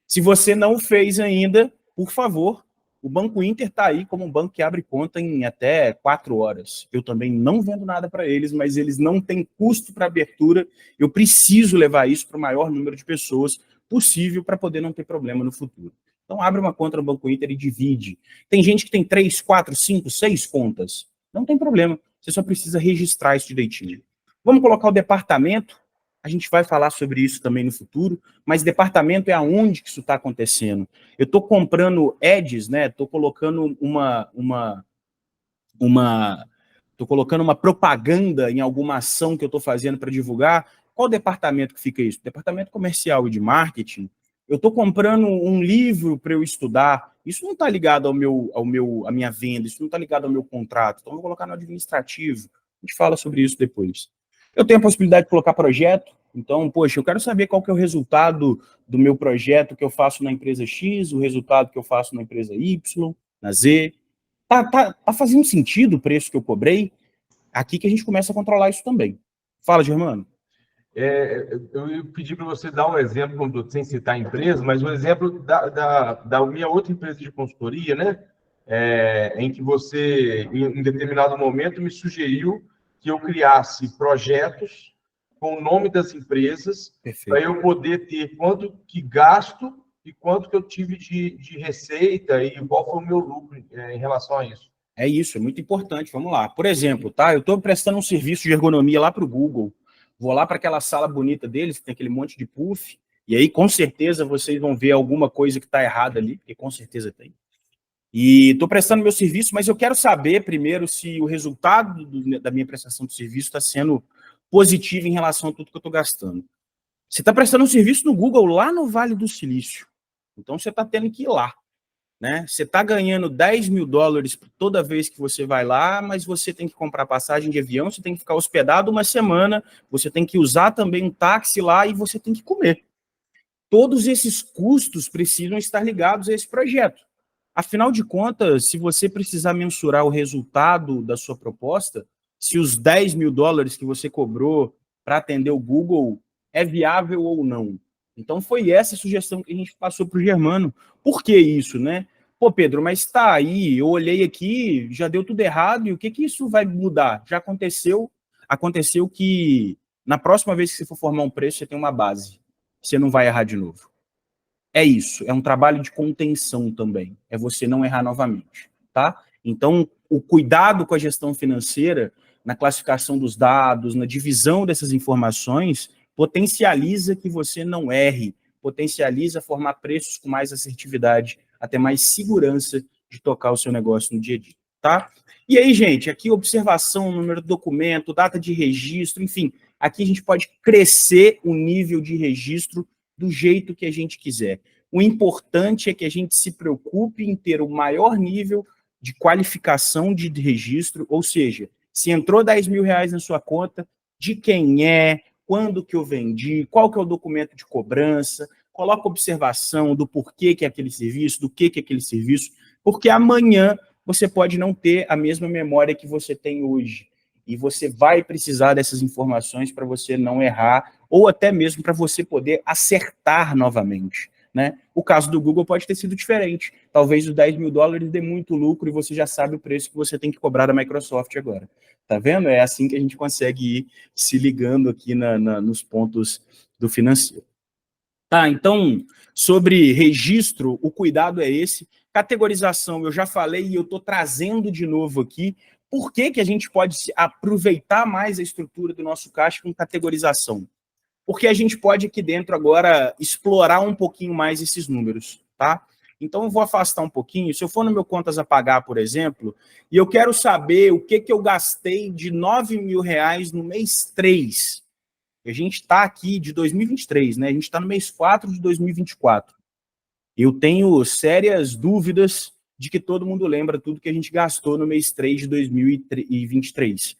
Se você não fez ainda, por favor, o Banco Inter está aí como um banco que abre conta em até 4 horas. Eu também não vendo nada para eles, mas eles não têm custo para abertura. Eu preciso levar isso para o maior número de pessoas possível para poder não ter problema no futuro. Então, abre uma conta no Banco Inter e divide. Tem gente que tem 3, 4, 5, 6 contas. Não tem problema. Você só precisa registrar isso direitinho. Vamos colocar o departamento. A gente vai falar sobre isso também no futuro. Mas departamento é aonde que isso está acontecendo. Eu estou comprando ads, né? Estou colocando estou colocando uma propaganda em alguma ação que eu estou fazendo para divulgar. Qual departamento que fica isso? Departamento comercial e de marketing. Eu estou comprando um livro para eu estudar, isso não está ligado à minha venda, isso não está ligado ao meu contrato, então eu vou colocar no administrativo, a gente fala sobre isso depois. Eu tenho a possibilidade de colocar projeto, então, poxa, eu quero saber qual que é o resultado do meu projeto que eu faço na empresa X, o resultado que eu faço na empresa Y, na Z. Tá fazendo sentido o preço que eu cobrei? Aqui que a gente começa a controlar isso também. Fala, Germano. Eu pedi para você dar um exemplo, sem citar a empresa, mas um exemplo da minha outra empresa de consultoria, né? Em que você, em determinado momento, me sugeriu que eu criasse projetos com o nome das empresas para eu poder ter quanto que gasto e quanto que eu tive de receita e qual foi o meu lucro em relação a isso. É isso, é muito importante. Vamos lá. Por exemplo, tá? Eu estou prestando um serviço de ergonomia lá para o Google. Vou lá para aquela sala bonita deles, que tem aquele monte de puff, e aí com certeza vocês vão ver alguma coisa que está errada ali, porque com certeza tem. E estou prestando meu serviço, mas eu quero saber primeiro se o resultado da minha prestação de serviço está sendo positivo em relação a tudo que eu estou gastando. Você está prestando um serviço no Google lá no Vale do Silício, então você está tendo que ir lá. Né? Você está ganhando $10 mil toda vez que você vai lá, mas você tem que comprar passagem de avião, você tem que ficar hospedado uma semana, você tem que usar também um táxi lá e você tem que comer. Todos esses custos precisam estar ligados a esse projeto. Afinal de contas, se você precisar mensurar o resultado da sua proposta, se os $10 mil que você cobrou para atender o Google é viável ou não. Então, foi essa a sugestão que a gente passou para o Germano. Por que isso, né? Pô, Pedro, mas tá aí, eu olhei aqui, já deu tudo errado, e o que isso vai mudar? Já aconteceu que na próxima vez que você for formar um preço, você tem uma base. Você não vai errar de novo. é isso, é um trabalho de contenção também, é você não errar novamente, tá? Então, o cuidado com a gestão financeira, na classificação dos dados, na divisão dessas informações, potencializa que você não erre, potencializa formar preços com mais assertividade, até mais segurança de tocar o seu negócio no dia a dia, tá? E aí, gente, aqui observação, número do documento, data de registro, enfim, aqui a gente pode crescer o nível de registro do jeito que a gente quiser. O importante é que a gente se preocupe em ter o maior nível de qualificação de registro, ou seja, se entrou R$10.000 na sua conta, de quem é, quando que eu vendi, qual que é o documento de cobrança, coloca observação do porquê que é aquele serviço, do que é aquele serviço, porque amanhã você pode não ter a mesma memória que você tem hoje. E você vai precisar dessas informações para você não errar, ou até mesmo para você poder acertar novamente, né? O caso do Google pode ter sido diferente. Talvez os $10.000 dê muito lucro e você já sabe o preço que você tem que cobrar da Microsoft agora. Tá vendo? É assim que a gente consegue ir se ligando aqui nos pontos do financeiro. Tá, então, sobre registro, o cuidado é esse. Categorização, eu já falei e eu estou trazendo de novo aqui. Por que a gente pode aproveitar mais a estrutura do nosso caixa com categorização? Porque a gente pode aqui dentro agora explorar um pouquinho mais esses números, tá? Então, eu vou afastar um pouquinho. Se eu for no meu contas a pagar, por exemplo, e eu quero saber o que eu gastei de R$9.000 no mês 3, a gente está aqui de 2023, né? A gente está no mês 4 de 2024. Eu tenho sérias dúvidas de que todo mundo lembra tudo que a gente gastou no mês 3 de 2023.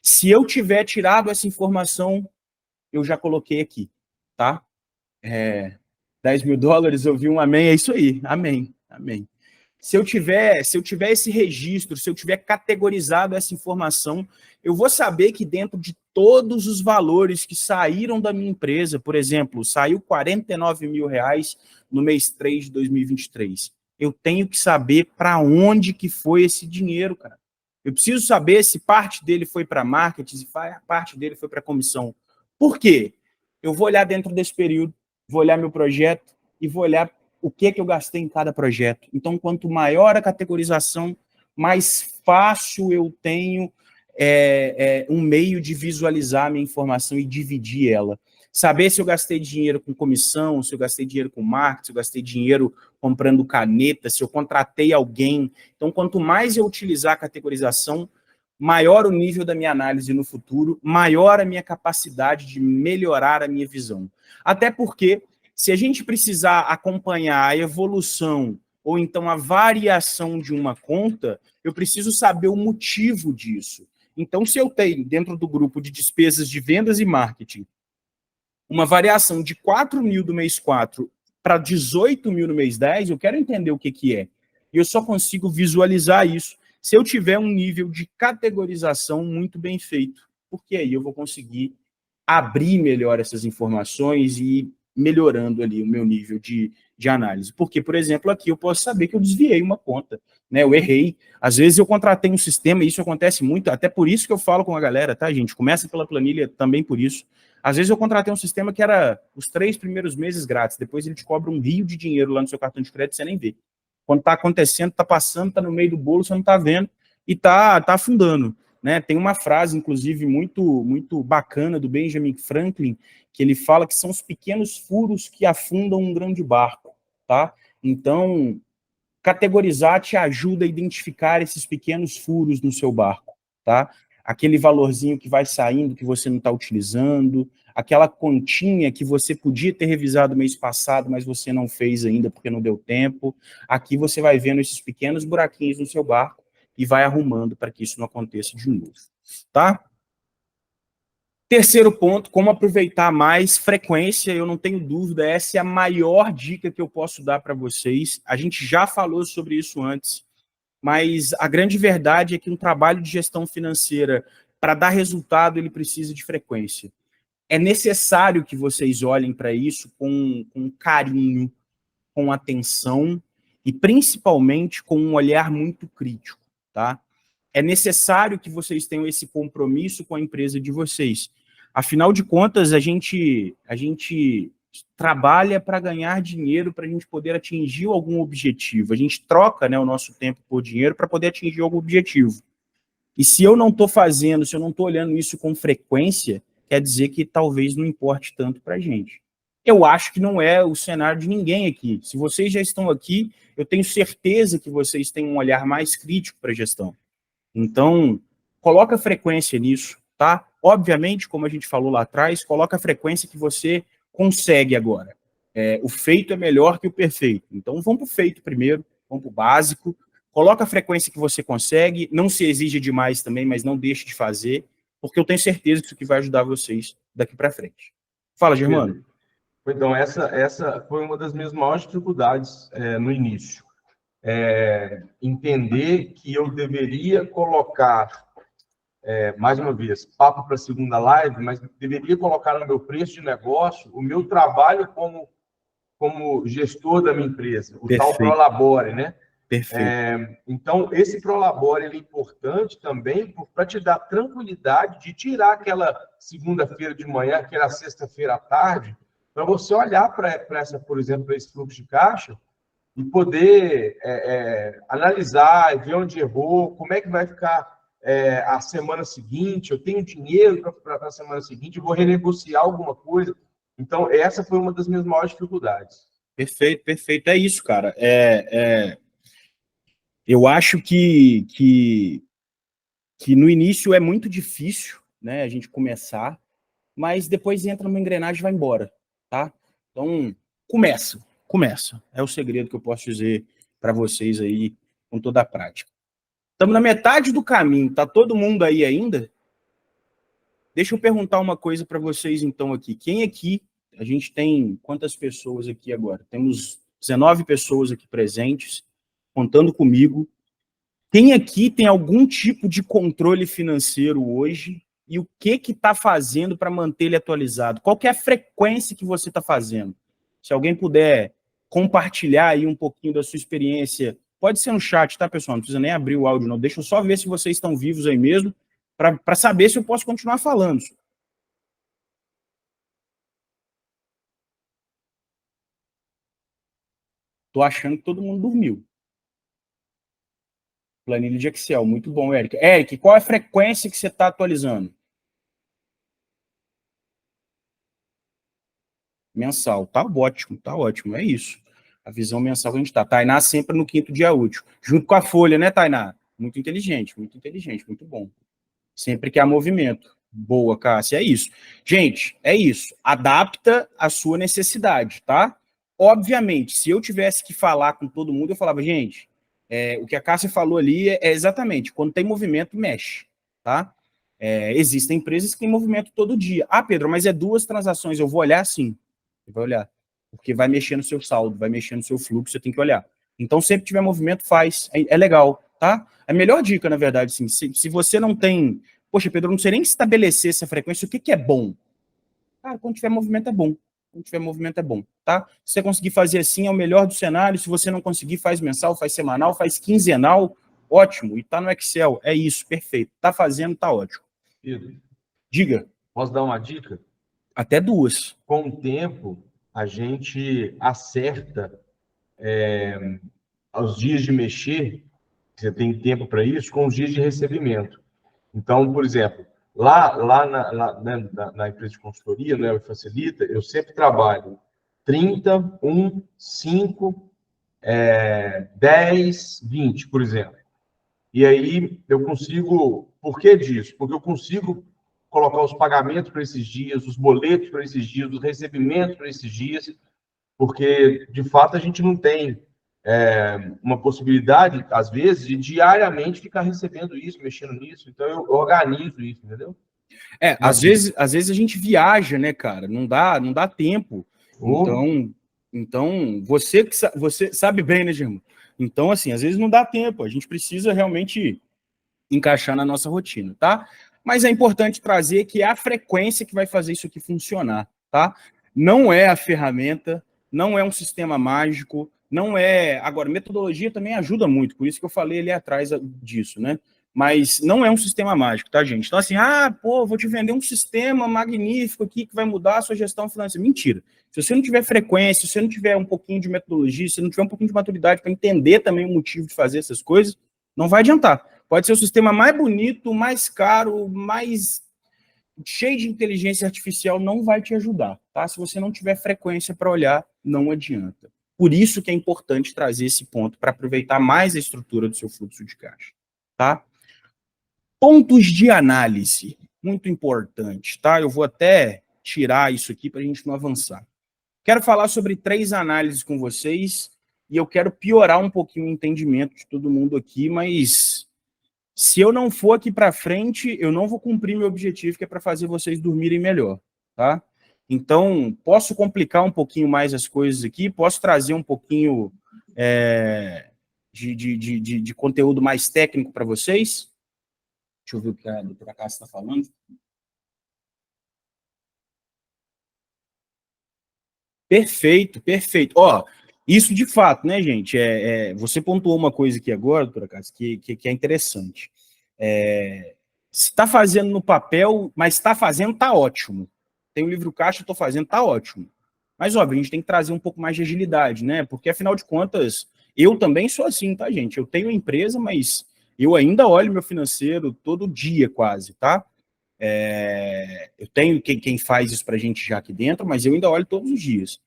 Se eu tiver tirado essa informação, eu já coloquei aqui, tá? $10.000, eu vi um amém, é isso aí, amém, amém. Se eu tiver esse registro, se eu tiver categorizado essa informação, eu vou saber que dentro de todos os valores que saíram da minha empresa, por exemplo, saiu R$49.000 no mês 3 de 2023. Eu tenho que saber para onde que foi esse dinheiro, cara. Eu preciso saber se parte dele foi para marketing, se parte dele foi para comissão. Por quê? Eu vou olhar dentro desse período, vou olhar meu projeto e vou olhar o que eu gastei em cada projeto. Então, quanto maior a categorização, mais fácil eu tenho um meio de visualizar a minha informação e dividir ela. Saber se eu gastei dinheiro com comissão, se eu gastei dinheiro com marketing, se eu gastei dinheiro comprando caneta, se eu contratei alguém. Então, quanto mais eu utilizar a categorização, maior o nível da minha análise no futuro, maior a minha capacidade de melhorar a minha visão. Até porque, se a gente precisar acompanhar a evolução ou então a variação de uma conta, eu preciso saber o motivo disso. Então, se eu tenho, dentro do grupo de despesas de vendas e marketing, uma variação de 4.000 do mês 4 para 18.000 no mês 10, eu quero entender o que é. E eu só consigo visualizar isso se eu tiver um nível de categorização muito bem feito, porque aí eu vou conseguir abrir melhor essas informações e ir melhorando ali o meu nível de análise. Porque, por exemplo, aqui eu posso saber que eu desviei uma conta, né? Eu errei. Às vezes eu contratei um sistema, e isso acontece muito, até por isso que eu falo com a galera, tá, gente? Começa pela planilha também por isso. Às vezes eu contratei um sistema que era os 3 primeiros meses grátis, depois ele te cobra um rio de dinheiro lá no seu cartão de crédito, você nem vê. Quando está acontecendo, está passando, está no meio do bolo, você não está vendo e está afundando. Né? Tem uma frase, inclusive, muito bacana do Benjamin Franklin, que ele fala que são os pequenos furos que afundam um grande barco. Tá? Então, categorizar te ajuda a identificar esses pequenos furos no seu barco. Tá? Aquele valorzinho que vai saindo, que você não está utilizando, aquela continha que você podia ter revisado mês passado, mas você não fez ainda porque não deu tempo. Aqui você vai vendo esses pequenos buraquinhos no seu barco e vai arrumando para que isso não aconteça de novo, tá? Terceiro ponto, como aproveitar mais frequência, eu não tenho dúvida, essa é a maior dica que eu posso dar para vocês. A gente já falou sobre isso antes, mas a grande verdade é que um trabalho de gestão financeira, para dar resultado, ele precisa de frequência. É necessário que vocês olhem para isso com carinho, com atenção e principalmente com um olhar muito crítico, tá? É necessário que vocês tenham esse compromisso com a empresa de vocês. Afinal de contas, a gente trabalha para ganhar dinheiro para a gente poder atingir algum objetivo. A gente troca, né, o nosso tempo por dinheiro para poder atingir algum objetivo. E se eu não estou fazendo, se eu não estou olhando isso com frequência, quer dizer que talvez não importe tanto para a gente. Eu acho que não é o cenário de ninguém aqui. Se vocês já estão aqui, eu tenho certeza que vocês têm um olhar mais crítico para a gestão. Então, coloca frequência nisso, tá? Obviamente, como a gente falou lá atrás, coloca a frequência que você consegue agora. O feito é melhor que o perfeito. Então, vamos para o feito primeiro, vamos para o básico. Coloca a frequência que você consegue, não se exige demais também, mas não deixe de fazer, porque eu tenho certeza que isso aqui vai ajudar vocês daqui para frente. Fala, Germano. Então, essa foi uma das minhas maiores dificuldades no início. Entender que eu deveria colocar, mais uma vez, papo para a segunda live, mas deveria colocar no meu preço de negócio o meu trabalho como gestor da minha empresa, o tal Prolabore, né? Perfeito. Então, esse Prolabore ele é importante também para te dar tranquilidade de tirar aquela segunda-feira de manhã, aquela sexta-feira à tarde, para você olhar para essa, por exemplo, para esse fluxo de caixa e poder analisar, ver onde errou, como é que vai ficar a semana seguinte, eu tenho dinheiro para a semana seguinte, eu vou renegociar alguma coisa. Então, essa foi uma das minhas maiores dificuldades. Perfeito, perfeito. É isso, cara. Eu acho que no início é muito difícil, né, a gente começar, mas depois entra numa engrenagem e vai embora, tá? Então, começa. É o segredo que eu posso dizer para vocês aí com toda a prática. Estamos na metade do caminho, tá todo mundo aí ainda? Deixa eu perguntar uma coisa para vocês então aqui. Quem aqui, a gente tem quantas pessoas aqui agora? Temos 19 pessoas aqui presentes, contando comigo. Quem aqui tem algum tipo de controle financeiro hoje e o que está fazendo para manter ele atualizado? Qual que é a frequência que você está fazendo? Se alguém puder compartilhar aí um pouquinho da sua experiência, pode ser no chat, tá, pessoal? Não precisa nem abrir o áudio, não. Deixa eu só ver se vocês estão vivos aí mesmo, para saber se eu posso continuar falando. Estou achando que todo mundo dormiu. Planilha de Excel, muito bom, Eric. Eric, qual é a frequência que você está atualizando? Mensal. Tá ótimo, é isso. A visão mensal que a gente tá. Tainá sempre no 5º dia útil. Junto com a folha, né, Tainá? Muito inteligente, muito bom. Sempre que há movimento. Boa, Cássia, é isso. Gente, é isso. Adapta a sua necessidade, tá? Obviamente, se eu tivesse que falar com todo mundo, eu falava, gente, o que a Cássia falou ali é exatamente, quando tem movimento, mexe, tá? Existem empresas que têm movimento todo dia. Ah, Pedro, mas é 2 transações, eu vou olhar sim. Você vai olhar. Porque vai mexer no seu saldo, vai mexer no seu fluxo, você tem que olhar. Então, sempre que tiver movimento, faz. É legal, tá? A melhor dica, na verdade, sim. Se você não tem... Poxa, Pedro, eu não sei nem estabelecer essa frequência. O que é bom? Cara, quando tiver movimento é bom. Quando tiver movimento é bom, tá? Se você conseguir fazer assim, é o melhor do cenário. Se você não conseguir, faz mensal, faz semanal, faz quinzenal. Ótimo. E tá no Excel. É isso, perfeito. Tá fazendo, tá ótimo. Pedro, diga. Posso dar uma dica? Até 2. Com o tempo, a gente acerta os dias de mexer, você tem tempo para isso, com os dias de recebimento. Então, por exemplo, lá na empresa de consultoria, né, Facilita, eu sempre trabalho 30, 1, 5, 10, 20, por exemplo. E aí eu consigo... Por que disso? Porque eu consigo colocar os pagamentos para esses dias, os boletos para esses dias, os recebimentos para esses dias, porque, de fato, a gente não tem uma possibilidade, às vezes, de diariamente ficar recebendo isso, mexendo nisso. Então, eu organizo isso, entendeu? Às vezes a gente viaja, né, cara? Não dá tempo. Então você sabe bem, né, Germano? Então, assim, às vezes não dá tempo. A gente precisa realmente encaixar na nossa rotina, tá? Mas é importante trazer que é a frequência que vai fazer isso aqui funcionar, tá? Não é a ferramenta, não é um sistema mágico, não é... Agora, metodologia também ajuda muito, por isso que eu falei ali atrás disso, né? mas não é um sistema mágico, tá, gente? Então, assim, vou te vender um sistema magnífico aqui que vai mudar a sua gestão financeira. Mentira. Se você não tiver frequência, se você não tiver um pouquinho de metodologia, se você não tiver um pouquinho de maturidade para entender também o motivo de fazer essas coisas, não vai adiantar. Pode ser o sistema mais bonito, mais caro, mais cheio de inteligência artificial, não vai te ajudar, tá? Se você não tiver frequência para olhar, não adianta. Por isso que é importante trazer esse ponto para aproveitar mais a estrutura do seu fluxo de caixa, tá? Pontos de análise, muito importante, tá? Eu vou até tirar isso aqui para a gente não avançar. Quero falar sobre 3 análises com vocês e eu quero piorar um pouquinho o entendimento de todo mundo aqui, mas se eu não for aqui para frente, eu não vou cumprir meu objetivo, que é para fazer vocês dormirem melhor, tá? Então, posso complicar um pouquinho mais as coisas aqui, posso trazer um pouquinho de conteúdo mais técnico para vocês. Deixa eu ver o que a doutora Cássia está falando. Perfeito, perfeito. Ó, isso de fato, né, gente? Você pontuou uma coisa aqui agora, doutora Cássia, que é interessante. Se está fazendo no papel, mas está fazendo, está ótimo. Tem o livro caixa, estou fazendo, está ótimo. Mas, óbvio, a gente tem que trazer um pouco mais de agilidade, né? Porque, afinal de contas, eu também sou assim, tá, gente? Eu tenho empresa, mas eu ainda olho meu financeiro todo dia, quase, tá? Eu tenho quem faz isso para a gente já aqui dentro, mas eu ainda olho todos os dias.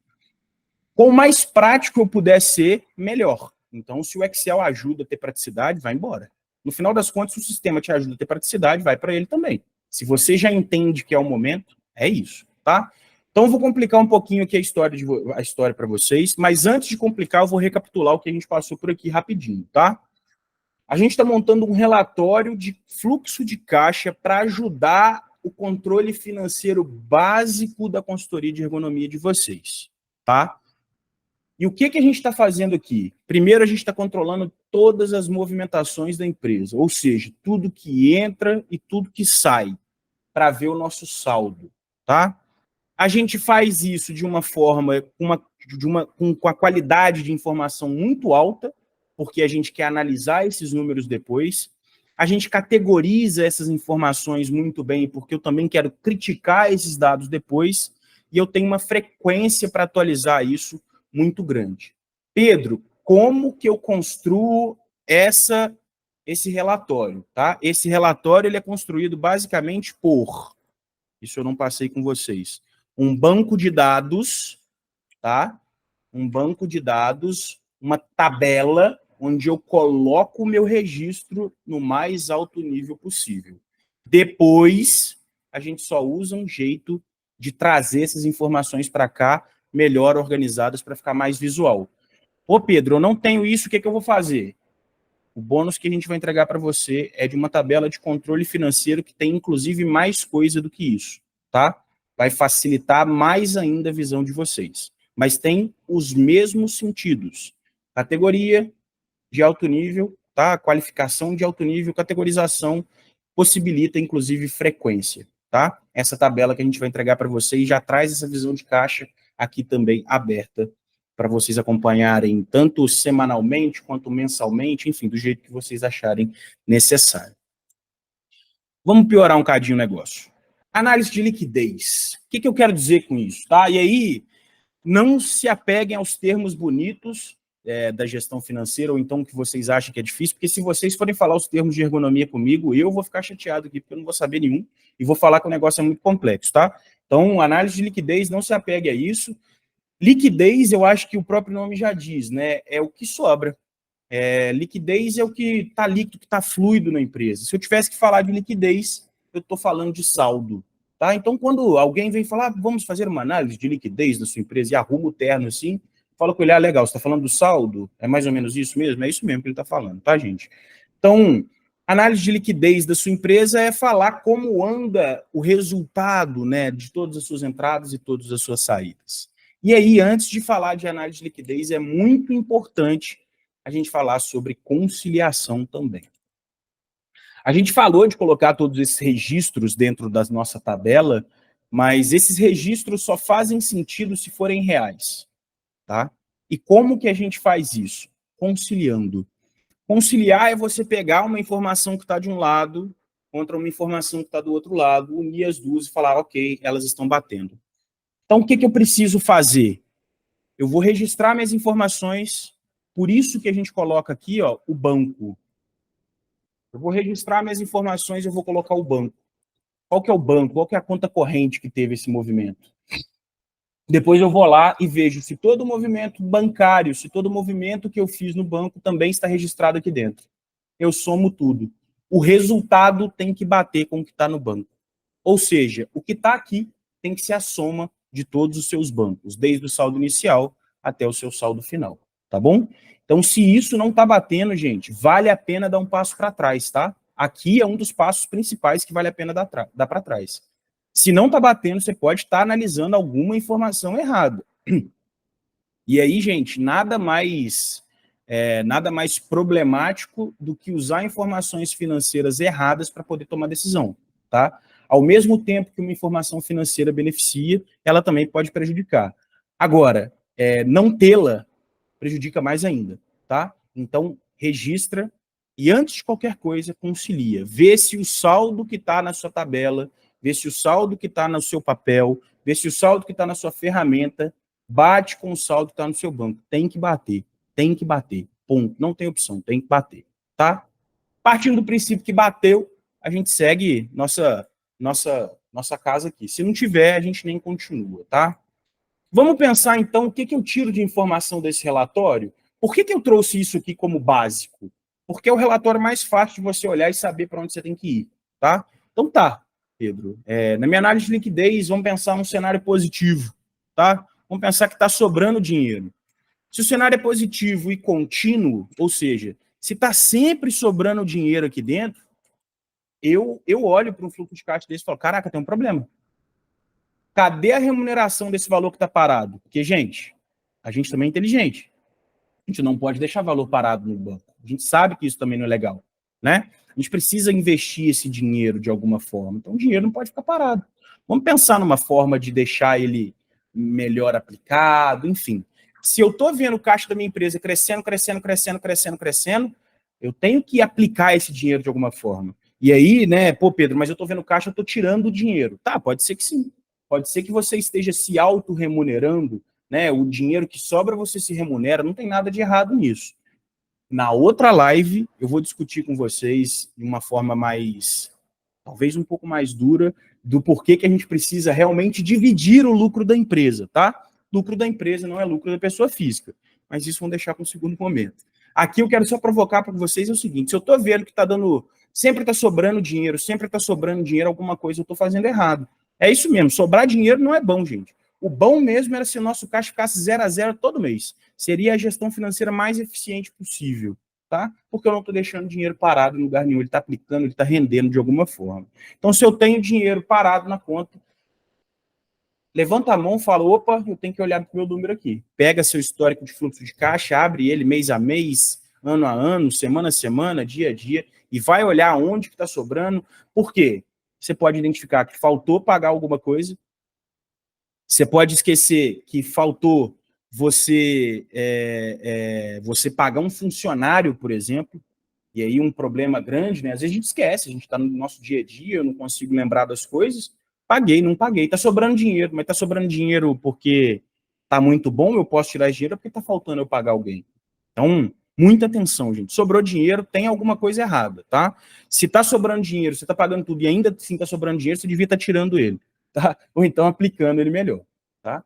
Quanto mais prático eu puder ser, melhor. Então, se o Excel ajuda a ter praticidade, vai embora. No final das contas, se o sistema te ajuda a ter praticidade, vai para ele também. Se você já entende que é o momento, é isso, tá? Então, eu vou complicar um pouquinho aqui a história para vocês, mas antes de complicar, eu vou recapitular o que a gente passou por aqui rapidinho, tá? A gente está montando um relatório de fluxo de caixa para ajudar o controle financeiro básico da consultoria de ergonomia de vocês, tá? E o que a gente está fazendo aqui? Primeiro, a gente está controlando todas as movimentações da empresa, ou seja, tudo que entra e tudo que sai, para ver o nosso saldo, tá? A gente faz isso de uma forma, com a qualidade de informação muito alta, porque a gente quer analisar esses números depois. A gente categoriza essas informações muito bem, porque eu também quero criticar esses dados depois, e eu tenho uma frequência para atualizar isso muito grande. Pedro, como que eu construo esse relatório? Tá? Esse relatório ele é construído basicamente por, isso eu não passei com vocês, um banco de dados, tá? Um banco de dados, uma tabela onde eu coloco o meu registro no mais alto nível possível. Depois, a gente só usa um jeito de trazer essas informações para cá, melhor organizadas, para ficar mais visual. Ô, Pedro, eu não tenho isso, o que eu vou fazer? O bônus que a gente vai entregar para você é de uma tabela de controle financeiro que tem, inclusive, mais coisa do que isso, tá? Vai facilitar mais ainda a visão de vocês. Mas tem os mesmos sentidos. Categoria de alto nível, tá? Qualificação de alto nível, categorização, possibilita, inclusive, frequência, tá? Essa tabela que a gente vai entregar para vocês já traz essa visão de caixa aqui também aberta para vocês acompanharem tanto semanalmente quanto mensalmente, enfim, do jeito que vocês acharem necessário. Vamos piorar um cadinho o negócio. Análise de liquidez. O que eu quero dizer com isso? Tá? E aí, não se apeguem aos termos bonitos da gestão financeira, ou então que vocês acham que é difícil, porque se vocês forem falar os termos de ergonomia comigo, eu vou ficar chateado aqui, porque eu não vou saber nenhum, e vou falar que o negócio é muito complexo, tá? Então, análise de liquidez, não se apegue a isso. Liquidez, eu acho que o próprio nome já diz, né? É o que sobra. Liquidez é o que está líquido, que está fluido na empresa. Se eu tivesse que falar de liquidez, eu estou falando de saldo. Tá? Então, quando alguém vem falar, vamos fazer uma análise de liquidez da sua empresa e arruma o terno assim, fala com ele, legal, você está falando do saldo? É mais ou menos isso mesmo? É isso mesmo que ele está falando, tá, gente? Então, análise de liquidez da sua empresa é falar como anda o resultado, né, de todas as suas entradas e todas as suas saídas. E aí, antes de falar de análise de liquidez, é muito importante a gente falar sobre conciliação também. A gente falou de colocar todos esses registros dentro da nossa tabela, mas esses registros só fazem sentido se forem reais, tá? E como que a gente faz isso? Conciliando. Conciliar é você pegar uma informação que está de um lado contra uma informação que está do outro lado, unir as duas e falar, ok, elas estão batendo. Então, o que eu preciso fazer? Eu vou registrar minhas informações, por isso que a gente coloca aqui, ó, o banco. Eu vou registrar minhas informações e eu vou colocar o banco. Qual que é o banco? Qual que é a conta corrente que teve esse movimento? Depois eu vou lá e vejo se todo o movimento bancário, se todo o movimento que eu fiz no banco também está registrado aqui dentro. Eu somo tudo. O resultado tem que bater com o que está no banco. Ou seja, o que está aqui tem que ser a soma de todos os seus bancos, desde o saldo inicial até o seu saldo final, tá bom? Então, se isso não está batendo, gente, vale a pena dar um passo para trás, tá? Aqui é um dos passos principais que vale a pena dar para trás. Se não está batendo, você pode estar analisando alguma informação errada. E aí, gente, nada mais problemático do que usar informações financeiras erradas para poder tomar decisão, tá? Ao mesmo tempo que uma informação financeira beneficia, ela também pode prejudicar. Agora, não tê-la prejudica mais ainda, tá? Então, registra e, antes de qualquer coisa, concilia. Vê se o saldo que está na sua tabela, vê se o saldo que está no seu papel, vê se o saldo que está na sua ferramenta bate com o saldo que está no seu banco. Tem que bater. Tem que bater. Ponto. Não tem opção. Tem que bater. Tá? Partindo do princípio que bateu, a gente segue nossa casa aqui. Se não tiver, a gente nem continua, tá? Vamos pensar, então, o que eu tiro de informação desse relatório? Por que eu trouxe isso aqui como básico? Porque é o relatório mais fácil de você olhar e saber para onde você tem que ir, tá? Então tá, Pedro. Na minha análise de liquidez, vamos pensar num cenário positivo, tá? Vamos pensar que está sobrando dinheiro. Se o cenário é positivo e contínuo, ou seja, se está sempre sobrando dinheiro aqui dentro, eu olho para um fluxo de caixa desse e falo, caraca, tem um problema. Cadê a remuneração desse valor que está parado? Porque, gente, a gente também é inteligente. A gente não pode deixar valor parado no banco. A gente sabe que isso também não é legal, né? A gente precisa investir esse dinheiro de alguma forma. Então, o dinheiro não pode ficar parado. Vamos pensar numa forma de deixar ele melhor aplicado, enfim. Se eu estou vendo o caixa da minha empresa crescendo, eu tenho que aplicar esse dinheiro de alguma forma. E aí, né, pô, Pedro, mas eu estou vendo o caixa, eu estou tirando o dinheiro. Tá, pode ser que sim. Pode ser que você esteja se auto-remunerando, né? O dinheiro que sobra você se remunera, não tem nada de errado nisso. Na outra live, eu vou discutir com vocês de uma forma mais, talvez um pouco mais dura, do porquê que a gente precisa realmente dividir o lucro da empresa, tá? Lucro da empresa não é lucro da pessoa física, mas isso vamos deixar para um segundo momento. Aqui eu quero só provocar para vocês o seguinte, se eu estou vendo que está dando, sempre está sobrando dinheiro, alguma coisa eu estou fazendo errado. É isso mesmo, sobrar dinheiro não é bom, gente. O bom mesmo era se o nosso caixa ficasse 0 a 0 todo mês. Seria a gestão financeira mais eficiente possível, tá? Porque eu não estou deixando dinheiro parado em lugar nenhum, ele está aplicando, ele está rendendo de alguma forma. Então, se eu tenho dinheiro parado na conta, levanta a mão e fala, opa, eu tenho que olhar para o meu número aqui. Pega seu histórico de fluxo de caixa, abre ele mês a mês, ano a ano, semana a semana, dia a dia, e vai olhar onde que está sobrando. Por quê? Você pode identificar que faltou pagar alguma coisa, você pode esquecer que faltou você pagar um funcionário, por exemplo, e aí um problema grande, né? Às vezes a gente esquece, a gente está no nosso dia a dia, eu não consigo lembrar das coisas, paguei, não paguei, está sobrando dinheiro, mas está sobrando dinheiro porque está muito bom, eu posso tirar esse dinheiro porque está faltando eu pagar alguém. Então, muita atenção, gente. Sobrou dinheiro, tem alguma coisa errada, tá? Se está sobrando dinheiro, você está pagando tudo e ainda assim está sobrando dinheiro, você devia estar tirando ele, tá? Ou então aplicando ele melhor, tá?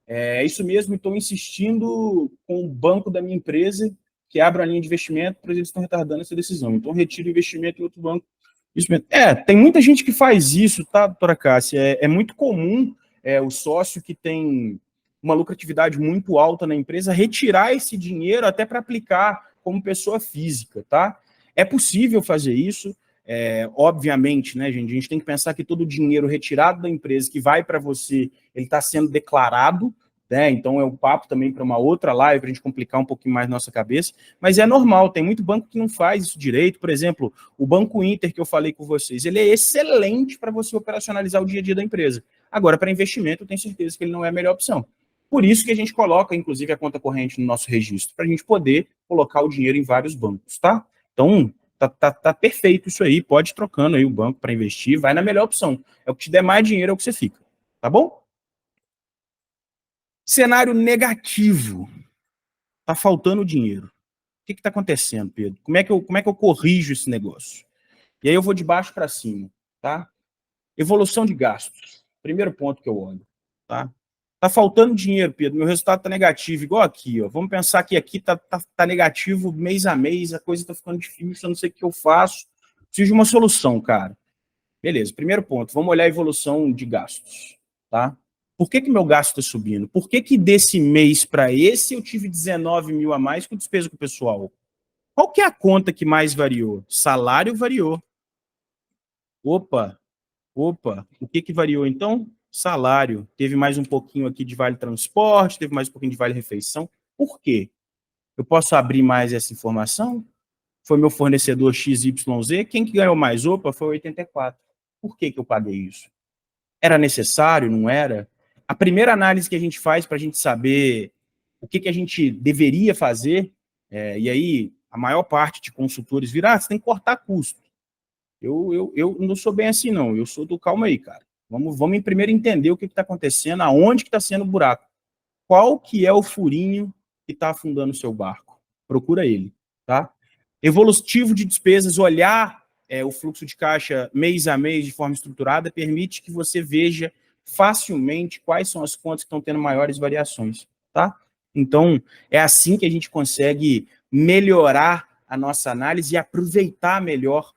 É isso mesmo, estou insistindo com o banco da minha empresa que abra a linha de investimento, porque eles estão retardando essa decisão. Então, retiro o investimento em outro banco. Isso mesmo. Tem muita gente que faz isso, tá, doutora Cássia? É muito comum o sócio que tem uma lucratividade muito alta na empresa retirar esse dinheiro até para aplicar como pessoa física, tá? É possível fazer isso, obviamente, né, gente? A gente tem que pensar que todo o dinheiro retirado da empresa que vai para você, ele está sendo declarado, né? Então é um papo também para uma outra live, para a gente complicar um pouquinho mais nossa cabeça, mas é normal, tem muito banco que não faz isso direito. Por exemplo, o Banco Inter que eu falei com vocês, ele é excelente para você operacionalizar o dia a dia da empresa. Agora, para investimento, eu tenho certeza que ele não é a melhor opção. Por isso que a gente coloca, inclusive, a conta corrente no nosso registro, para a gente poder colocar o dinheiro em vários bancos, tá? Então, tá perfeito isso aí, pode ir trocando aí o banco para investir, vai na melhor opção. É o que te der mais dinheiro, é o que você fica, tá bom? Cenário negativo. Tá faltando dinheiro. O que está acontecendo, Pedro? Como é que eu corrijo esse negócio? E aí eu vou de baixo para cima, tá? Evolução de gastos. Primeiro ponto que eu olho, tá? Tá faltando dinheiro, Pedro. Meu resultado tá negativo, igual aqui, ó. Vamos pensar que aqui tá negativo mês a mês, a coisa tá ficando difícil, eu não sei o que eu faço. Preciso de uma solução, cara. Beleza, primeiro ponto, vamos olhar a evolução de gastos, tá? Por que meu gasto está subindo? Por que desse mês para esse eu tive 19 mil a mais com despesa com o pessoal? Qual que é a conta que mais variou? Salário variou. Opa, o que variou então? Salário. Teve mais um pouquinho aqui de vale transporte, teve mais um pouquinho de vale refeição. Por quê? Eu posso abrir mais essa informação? Foi meu fornecedor XYZ. Quem que ganhou mais? Opa, foi 84. Por que eu paguei isso? Era necessário? Não era? A primeira análise que a gente faz para a gente saber o que a gente deveria fazer, e aí a maior parte de consultores vira, você tem que cortar custo. Eu não sou bem assim, não. Eu sou do calma aí, cara. Vamos primeiro entender o que está acontecendo, aonde que está sendo o buraco. Qual que é o furinho que está afundando o seu barco? Procura ele, tá? Evolutivo de despesas, olhar o fluxo de caixa mês a mês de forma estruturada, permite que você veja facilmente quais são as contas que estão tendo maiores variações, tá? Então, é assim que a gente consegue melhorar a nossa análise e aproveitar melhor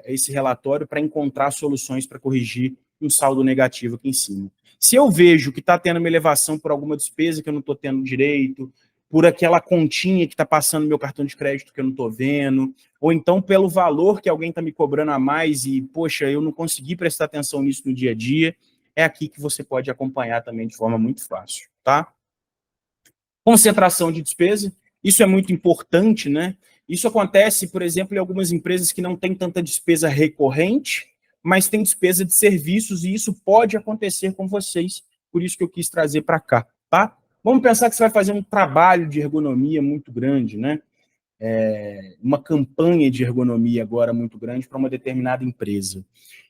esse relatório para encontrar soluções para corrigir um saldo negativo aqui em cima. Se eu vejo que está tendo uma elevação por alguma despesa que eu não estou tendo direito, por aquela continha que está passando no meu cartão de crédito que eu não estou vendo, ou então pelo valor que alguém está me cobrando a mais e, poxa, eu não consegui prestar atenção nisso no dia a dia, é aqui que você pode acompanhar também de forma muito fácil, tá? Concentração de despesa, isso é muito importante, né? Isso acontece, por exemplo, em algumas empresas que não têm tanta despesa recorrente, mas tem despesa de serviços, e isso pode acontecer com vocês, por isso que eu quis trazer para cá, tá? Vamos pensar que você vai fazer um trabalho de ergonomia muito grande, né? Uma campanha de ergonomia agora muito grande para uma determinada empresa.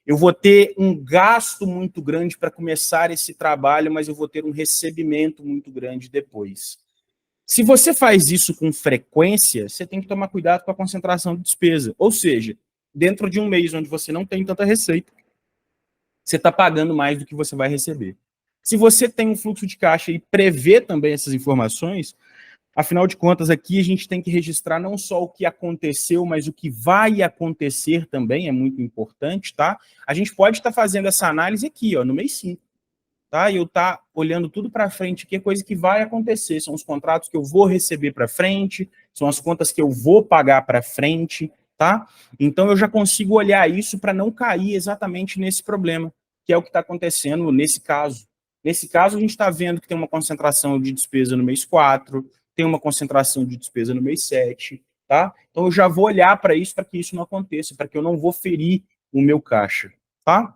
Eu vou ter um gasto muito grande para começar esse trabalho, mas eu vou ter um recebimento muito grande depois. Se você faz isso com frequência, você tem que tomar cuidado com a concentração de despesa. Ou seja, dentro de um mês onde você não tem tanta receita, você está pagando mais do que você vai receber. Se você tem um fluxo de caixa e prevê também essas informações, afinal de contas, aqui a gente tem que registrar não só o que aconteceu, mas o que vai acontecer também, é muito importante, tá? A gente pode estar fazendo essa análise aqui, ó, no mês 5. Tá? E eu tá olhando tudo para frente, que é coisa que vai acontecer, são os contratos que eu vou receber para frente, são as contas que eu vou pagar para frente, tá? Então eu já consigo olhar isso para não cair exatamente nesse problema, que é o que está acontecendo nesse caso. Nesse caso, a gente está vendo que tem uma concentração de despesa no mês 4, tem uma concentração de despesa no mês 7, tá? Então eu já vou olhar para isso, para que isso não aconteça, para que eu não vou ferir o meu caixa, tá?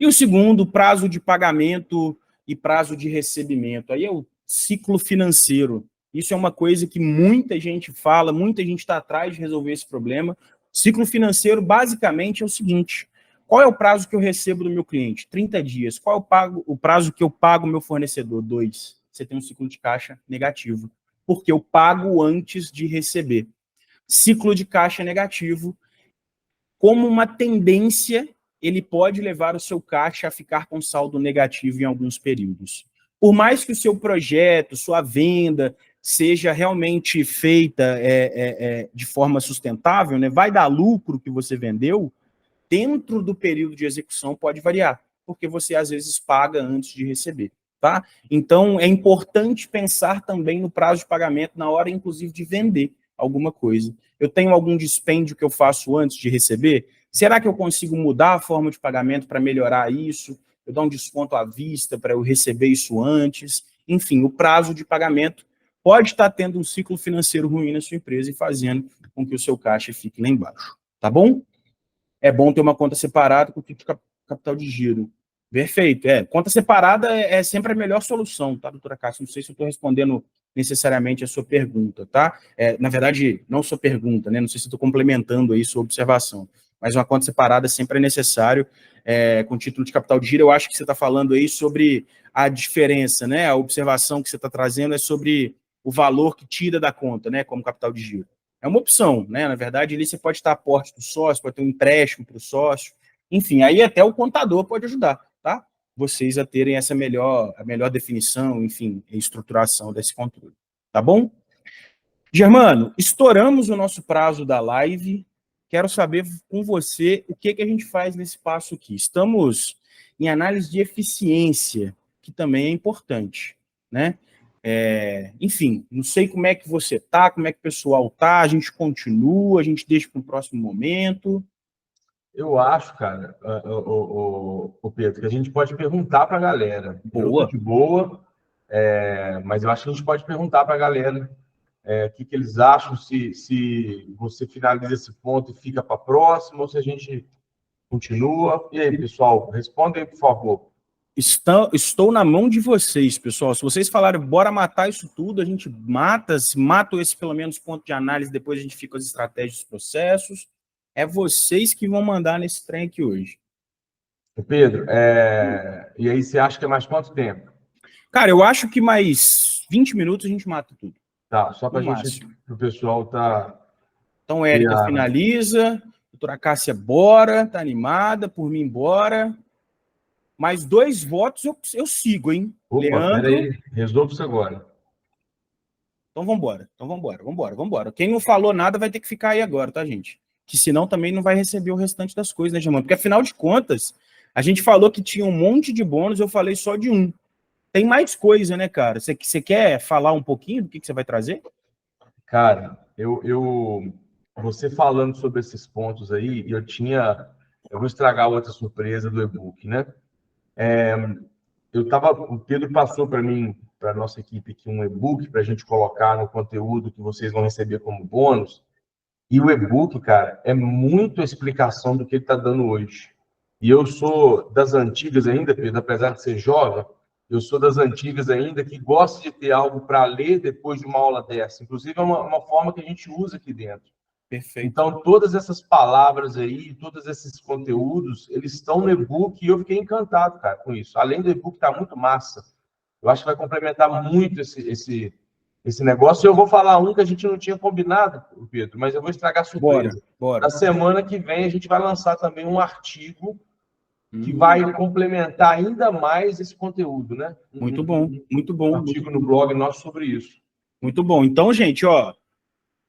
E o segundo, prazo de pagamento e prazo de recebimento. Aí é o ciclo financeiro. Isso é uma coisa que muita gente fala, muita gente está atrás de resolver esse problema. Ciclo financeiro, basicamente, é o seguinte: qual é o prazo que eu recebo do meu cliente? 30 dias. Qual é o prazo que eu pago o meu fornecedor? 2. Você tem um ciclo de caixa negativo, porque eu pago antes de receber. Ciclo de caixa negativo, como uma tendência, ele pode levar o seu caixa a ficar com saldo negativo em alguns períodos. Por mais que o seu projeto, sua venda, seja realmente feita de forma sustentável, né, vai dar lucro que você vendeu, dentro do período de execução pode variar, porque você às vezes paga antes de receber. Tá? Então, é importante pensar também no prazo de pagamento na hora, inclusive, de vender alguma coisa. Eu tenho algum dispêndio que eu faço antes de receber? Será que eu consigo mudar a forma de pagamento para melhorar isso? Eu dou um desconto à vista para eu receber isso antes? Enfim, o prazo de pagamento pode estar tendo um ciclo financeiro ruim na sua empresa e fazendo com que o seu caixa fique lá embaixo. Tá bom? É bom ter uma conta separada com o tipo de capital de giro. Perfeito. Conta separada é sempre a melhor solução, tá, doutora Cássia? Não sei se eu estou respondendo necessariamente a sua pergunta, tá? Na verdade, não sua pergunta, né? Não sei se estou complementando aí sua observação, mas uma conta separada sempre é necessário com título de capital de giro. Eu acho que você está falando aí sobre a diferença, né? A observação que você está trazendo é sobre o valor que tira da conta, né? Como capital de giro. É uma opção, né? Na verdade, ali você pode estar aporte do sócio, pode ter um empréstimo para o sócio, enfim, aí até o contador pode ajudar, tá? Vocês a terem a melhor definição, enfim, e estruturação desse controle. Tá bom? Germano, estouramos o nosso prazo da live. Quero saber com você o que a gente faz nesse passo aqui. Estamos em análise de eficiência, que também é importante, né? Enfim, não sei como é que você tá, como é que o pessoal tá, a gente continua, a gente deixa para um próximo momento. Eu acho, cara, o Pedro, que a gente pode perguntar para a galera. Eu tô de boa, mas eu acho que a gente pode perguntar para a galera o que eles acham, se você finaliza esse ponto e fica para a próxima, ou se a gente continua. E aí, pessoal, respondem, por favor. Estou na mão de vocês, pessoal. Se vocês falarem, bora matar isso tudo, a gente mata. Se matam esse, pelo menos, ponto de análise, depois a gente fica com as estratégias dos processos. É vocês que vão mandar nesse trem aqui hoje. Pedro, e aí você acha que é mais quanto tempo? Cara, eu acho que mais 20 minutos a gente mata tudo. Tá, só para a gente, para o pessoal tá... Então, Érica finaliza, doutora Cássia bora, tá animada, por mim bora. Mais 2 votos eu sigo, hein? Opa, Leandro. peraí, resolve isso agora. Então vambora. Quem não falou nada vai ter que ficar aí agora, tá, gente? Que senão também não vai receber o restante das coisas, né, Germano? Porque afinal de contas, a gente falou que tinha um monte de bônus, eu falei só de um. Tem mais coisa, né, cara? Você quer falar um pouquinho do que você vai trazer? Cara, você falando sobre esses pontos aí, eu vou estragar outra surpresa do e-book, né? O Pedro passou para mim, para a nossa equipe aqui, um e-book para a gente colocar no conteúdo que vocês vão receber como bônus. E o e-book, cara, é muito a explicação do que ele está dando hoje. E eu sou das antigas ainda, Pedro, apesar de ser jovem, eu sou das antigas ainda que gosta de ter algo para ler depois de uma aula dessa. Inclusive, é uma forma que a gente usa aqui dentro. Perfeito. Então, todas essas palavras aí, todos esses conteúdos, eles estão no e-book e eu fiquei encantado, cara, com isso. Além do e-book, tá muito massa. Eu acho que vai complementar muito esse negócio. Eu vou falar um que a gente não tinha combinado, Pedro, mas eu vou estragar a surpresa. Bora. Na semana que vem, a gente vai lançar também um artigo que vai complementar ainda mais esse conteúdo, né? Muito bom. Um artigo no blog nosso sobre isso. Muito bom. Então, gente,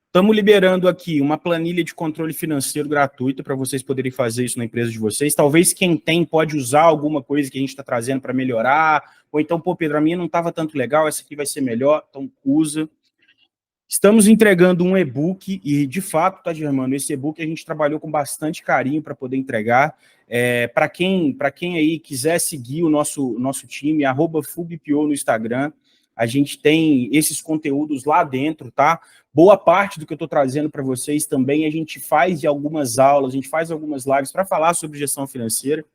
estamos liberando aqui uma planilha de controle financeiro gratuita para vocês poderem fazer isso na empresa de vocês. Talvez quem tem pode usar alguma coisa que a gente está trazendo para melhorar. Ou então, pô, Pedro, a minha não estava tanto legal, essa aqui vai ser melhor, então usa. Estamos entregando um e-book e, de fato, tá, Germano, esse e-book a gente trabalhou com bastante carinho para poder entregar. Para quem aí quiser seguir o nosso time, @FubPO no Instagram, a gente tem esses conteúdos lá dentro, tá? Boa parte do que eu estou trazendo para vocês também a gente faz algumas aulas, a gente faz algumas lives para falar sobre gestão financeira.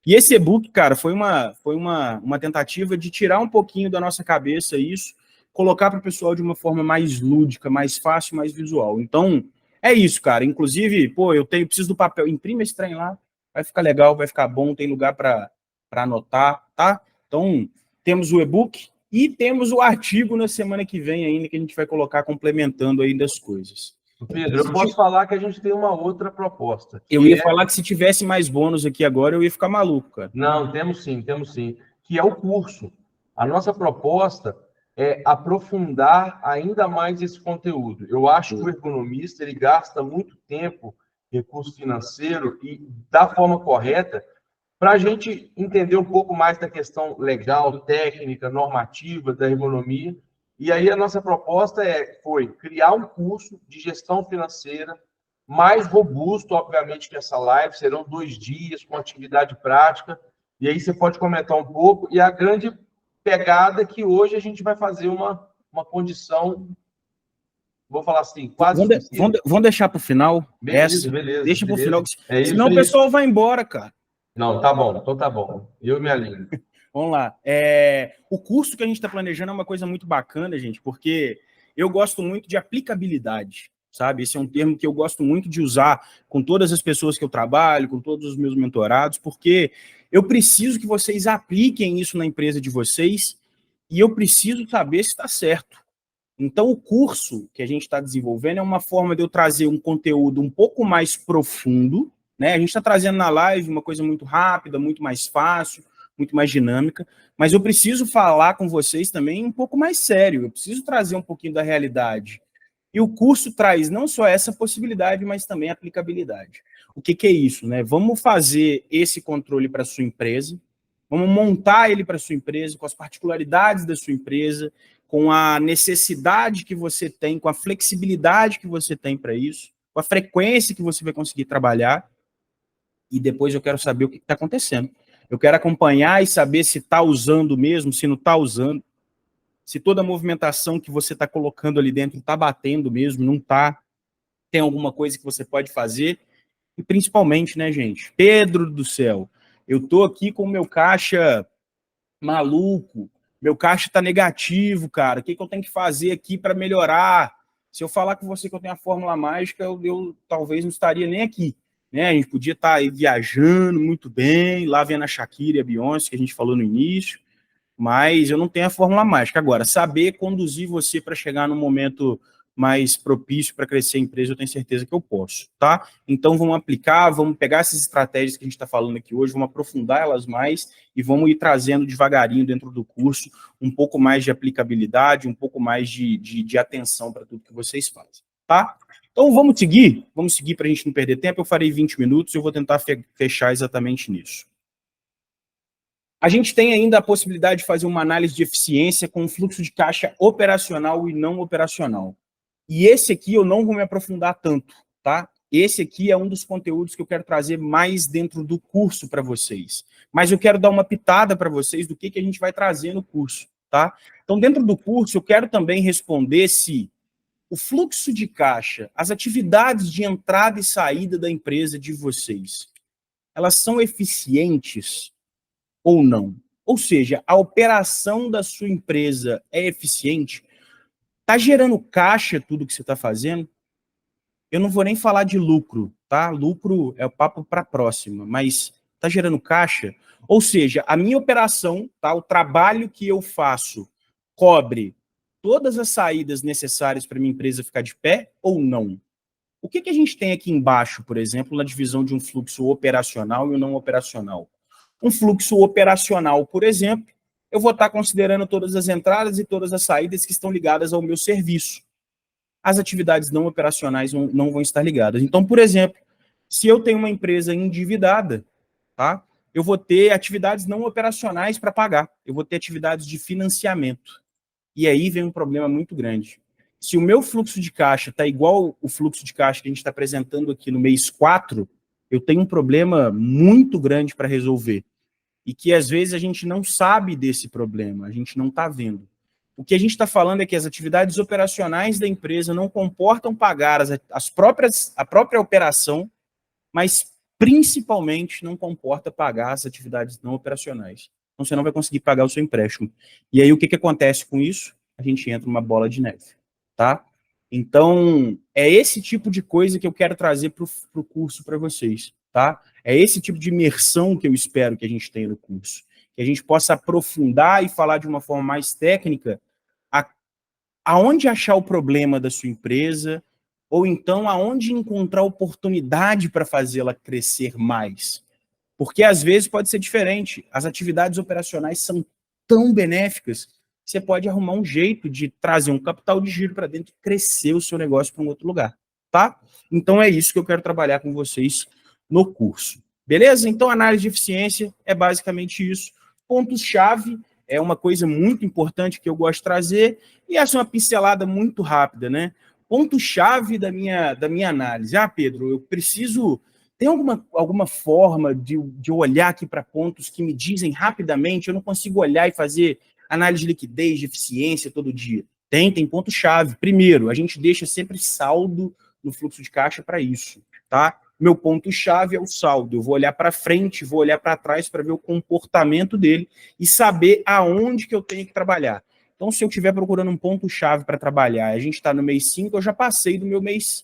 E esse e-book, cara, foi uma tentativa de tirar um pouquinho da nossa cabeça isso, colocar para o pessoal de uma forma mais lúdica, mais fácil, mais visual. Então, é isso, cara. Inclusive, pô, preciso do papel. Imprime esse trem lá, vai ficar legal, vai ficar bom, tem lugar para anotar, tá? Então, temos o e-book e temos o artigo na semana que vem ainda, que a gente vai colocar complementando ainda as coisas. Pedro, eu posso falar que a gente tem uma outra proposta. Eu ia falar que se tivesse mais bônus aqui agora, eu ia ficar maluco, cara. Não, temos sim. Que é o curso. A nossa proposta é aprofundar ainda mais esse conteúdo. Eu acho que o ergonomista ele gasta muito tempo, recurso financeiro, e da forma correta, para a gente entender um pouco mais da questão legal, técnica, normativa da ergonomia. E aí a nossa proposta foi criar um curso de gestão financeira mais robusto, obviamente, que essa live. Serão 2 dias com atividade prática. E aí você pode comentar um pouco. E a grande pegada é que hoje a gente vai fazer uma condição, vou falar assim, quase... Vamos deixar para o final. Beleza. Deixa para o final. É senão o pessoal vai embora, cara. Não, tá bom, então tá bom. Eu me alinho. Vamos lá. O curso que a gente está planejando é uma coisa muito bacana, gente, porque eu gosto muito de aplicabilidade, sabe? Esse é um termo que eu gosto muito de usar com todas as pessoas que eu trabalho, com todos os meus mentorados, porque eu preciso que vocês apliquem isso na empresa de vocês e eu preciso saber se está certo. Então, o curso que a gente está desenvolvendo é uma forma de eu trazer um conteúdo um pouco mais profundo, né? A gente está trazendo na live uma coisa muito rápida, muito mais fácil, muito mais dinâmica, mas eu preciso falar com vocês também um pouco mais sério, eu preciso trazer um pouquinho da realidade. E o curso traz não só essa possibilidade, mas também a aplicabilidade. O que é isso, né? Vamos fazer esse controle para a sua empresa, vamos montar ele para a sua empresa, com as particularidades da sua empresa, com a necessidade que você tem, com a flexibilidade que você tem para isso, com a frequência que você vai conseguir trabalhar, e depois eu quero saber o que está acontecendo. Eu quero acompanhar e saber se está usando mesmo, se não está usando, se toda a movimentação que você está colocando ali dentro está batendo mesmo, não está, tem alguma coisa que você pode fazer, e principalmente, né, gente, Pedro do céu, eu estou aqui com o meu caixa maluco, meu caixa está negativo, cara, o que eu tenho que fazer aqui para melhorar? Se eu falar com você que eu tenho a fórmula mágica, eu talvez não estaria nem aqui, né? A gente podia estar aí viajando muito bem, lá vendo a Shakira e a Beyoncé, que a gente falou no início, mas eu não tenho a fórmula mágica. Agora, saber conduzir você para chegar num momento mais propício para crescer a empresa, eu tenho certeza que eu posso, tá? Então, vamos aplicar, vamos pegar essas estratégias que a gente está falando aqui hoje, vamos aprofundar elas mais e vamos ir trazendo devagarinho dentro do curso um pouco mais de aplicabilidade, um pouco mais de atenção para tudo que vocês fazem, tá? Então, vamos seguir para a gente não perder tempo. Eu farei 20 minutos e eu vou tentar fechar exatamente nisso. A gente tem ainda a possibilidade de fazer uma análise de eficiência com fluxo de caixa operacional e não operacional. E esse aqui eu não vou me aprofundar tanto, tá? Esse aqui é um dos conteúdos que eu quero trazer mais dentro do curso para vocês. Mas eu quero dar uma pitada para vocês do que a gente vai trazer no curso, tá? Então, dentro do curso, eu quero também responder se o fluxo de caixa, as atividades de entrada e saída da empresa de vocês, elas são eficientes ou não? Ou seja, a operação da sua empresa é eficiente? Está gerando caixa tudo que você está fazendo? Eu não vou nem falar de lucro, tá? Lucro é o papo para a próxima, mas está gerando caixa? Ou seja, a minha operação, tá? O trabalho que eu faço cobre todas as saídas necessárias para minha empresa ficar de pé ou não? O que a gente tem aqui embaixo, por exemplo, na divisão de um fluxo operacional e um não operacional? Um fluxo operacional, por exemplo, eu vou estar considerando todas as entradas e todas as saídas que estão ligadas ao meu serviço. As atividades não operacionais não vão estar ligadas. Então, por exemplo, se eu tenho uma empresa endividada, tá? Eu vou ter atividades não operacionais para pagar. Eu vou ter atividades de financiamento. E aí vem um problema muito grande. Se o meu fluxo de caixa está igual o fluxo de caixa que a gente está apresentando aqui no mês 4, eu tenho um problema muito grande para resolver. E que, às vezes, a gente não sabe desse problema, a gente não está vendo. O que a gente está falando é que as atividades operacionais da empresa não comportam pagar a própria operação, mas, principalmente, não comporta pagar as atividades não operacionais. Então, você não vai conseguir pagar o seu empréstimo. E aí, o que acontece com isso? A gente entra numa bola de neve, tá? Então, é esse tipo de coisa que eu quero trazer para o curso para vocês, tá? É esse tipo de imersão que eu espero que a gente tenha no curso. Que a gente possa aprofundar e falar de uma forma mais técnica aonde achar o problema da sua empresa, ou então aonde encontrar oportunidade para fazê-la crescer mais. Porque às vezes pode ser diferente. As atividades operacionais são tão benéficas que você pode arrumar um jeito de trazer um capital de giro para dentro e crescer o seu negócio para um outro lugar, tá? Então é isso que eu quero trabalhar com vocês no curso. Beleza? Então análise de eficiência é basicamente isso. Pontos-chave é uma coisa muito importante que eu gosto de trazer, e essa é uma pincelada muito rápida, né? Ponto-chave da minha análise. Ah, Pedro, eu preciso... Tem alguma forma de olhar aqui para pontos que me dizem rapidamente, eu não consigo olhar e fazer análise de liquidez, de eficiência todo dia? Tem ponto-chave. Primeiro, a gente deixa sempre saldo no fluxo de caixa para isso, tá? meu ponto-chave é o saldo. Eu vou olhar para frente, vou olhar para trás para ver o comportamento dele e saber aonde que eu tenho que trabalhar. Então, se eu estiver procurando um ponto-chave para trabalhar, a gente está no mês 5, eu já passei do meu mês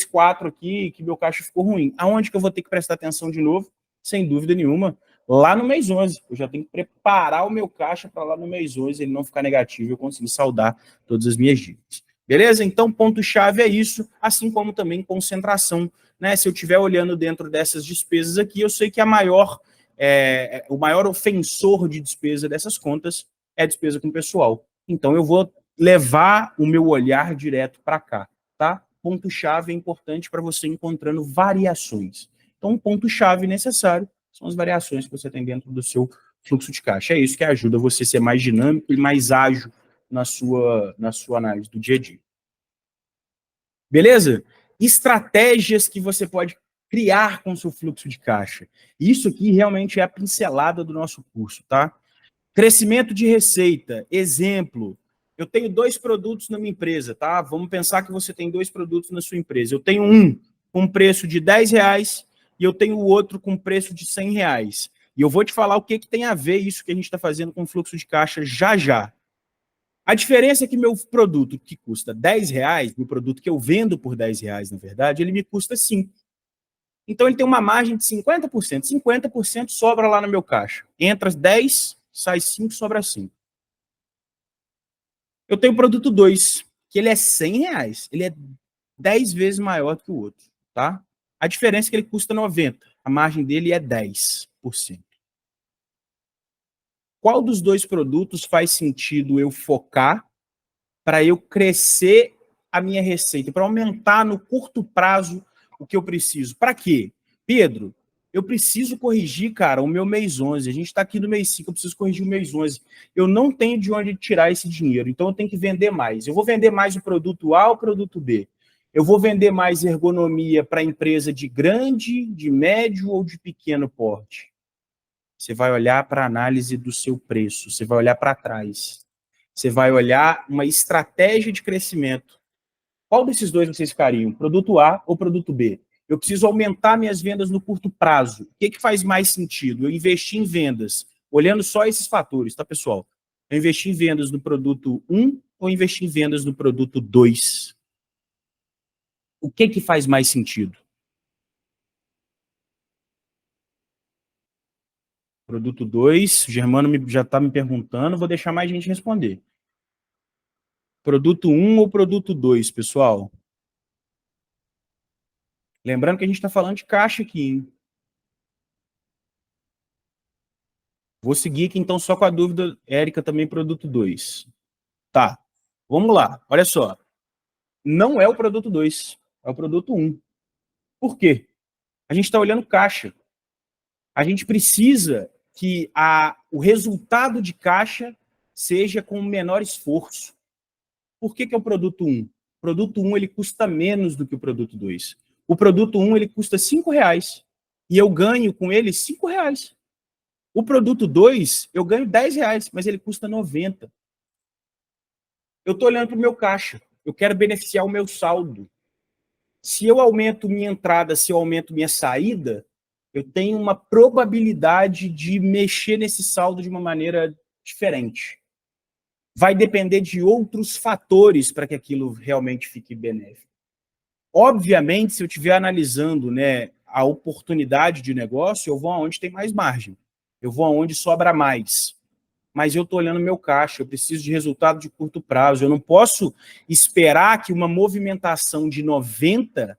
4 aqui, que meu caixa ficou ruim. Aonde que eu vou ter que prestar atenção de novo? Sem dúvida nenhuma, lá no mês 11. Eu já tenho que preparar o meu caixa para lá no mês 11, ele não ficar negativo e eu conseguir saldar todas as minhas dívidas. Beleza? Então, ponto-chave é isso, assim como também concentração. Né? Se eu estiver olhando dentro dessas despesas aqui, eu sei que o maior ofensor de despesa dessas contas é a despesa com pessoal. Então, eu vou levar o meu olhar direto para cá, tá? Ponto-chave é importante para você encontrando variações. Então, um ponto-chave necessário são as variações que você tem dentro do seu fluxo de caixa. É isso que ajuda você a ser mais dinâmico e mais ágil na sua análise do dia a dia. Beleza? Estratégias que você pode criar com o seu fluxo de caixa. Isso aqui realmente é a pincelada do nosso curso, tá? Crescimento de receita. Exemplo, eu tenho 2 produtos na minha empresa, tá? Vamos pensar que você tem 2 produtos na sua empresa. Eu tenho um com preço de R$10 e eu tenho o outro com preço de R$100. E eu vou te falar o que tem a ver isso que a gente está fazendo com o fluxo de caixa já já. A diferença é que meu produto que custa R$10, meu produto que eu vendo por R$10, na verdade, ele me custa 5. Então ele tem uma margem de 50%. 50% sobra lá no meu caixa. Entra 10, sai 5, sobra 5. Eu tenho o produto 2, que ele é R$100. Ele é 10 vezes maior do que o outro, tá? A diferença é que ele custa 90. A margem dele é 10%. Qual dos 2 produtos faz sentido eu focar para eu crescer a minha receita, para aumentar no curto prazo o que eu preciso? Para quê? Pedro, eu preciso corrigir, cara, o meu mês 11. A gente está aqui no mês 5, eu preciso corrigir o mês 11. Eu não tenho de onde tirar esse dinheiro, então eu tenho que vender mais. Eu vou vender mais o produto A ou o produto B? Eu vou vender mais ergonomia para empresa de grande, de médio ou de pequeno porte? Você vai olhar para a análise do seu preço, você vai olhar para trás, você vai olhar uma estratégia de crescimento. Qual desses 2 vocês ficariam? Produto A ou produto B? Eu preciso aumentar minhas vendas no curto prazo. O que faz mais sentido? Eu investir em vendas, olhando só esses fatores, tá, pessoal? Eu investir em vendas no produto 1 ou investir em vendas no produto 2? O que faz mais sentido? Produto 2, o Germano já está me perguntando, vou deixar mais gente responder. Produto 1 ou produto 2, pessoal? Lembrando que a gente está falando de caixa aqui, hein? Vou seguir aqui, então, só com a dúvida, Érica, também produto 2. Tá, vamos lá, olha só. Não é o produto 2, é o produto 1. Por quê? A gente está olhando caixa. A gente precisa que o resultado de caixa seja com o menor esforço. Por que é o produto 1? O produto 1 ele custa menos do que o produto 2. O produto 1 ele custa R$5 e eu ganho com ele R$5. O produto 2 eu ganho R$10, mas ele custa 90. Eu estou olhando para o meu caixa. Eu quero beneficiar o meu saldo. Se eu aumento minha entrada, se eu aumento minha saída, eu tenho uma probabilidade de mexer nesse saldo de uma maneira diferente. Vai depender de outros fatores para que aquilo realmente fique benéfico. Obviamente, se eu estiver analisando, né, a oportunidade de negócio, eu vou aonde tem mais margem. Eu vou aonde sobra mais. Mas eu estou olhando meu caixa, eu preciso de resultado de curto prazo. Eu não posso esperar que uma movimentação de 90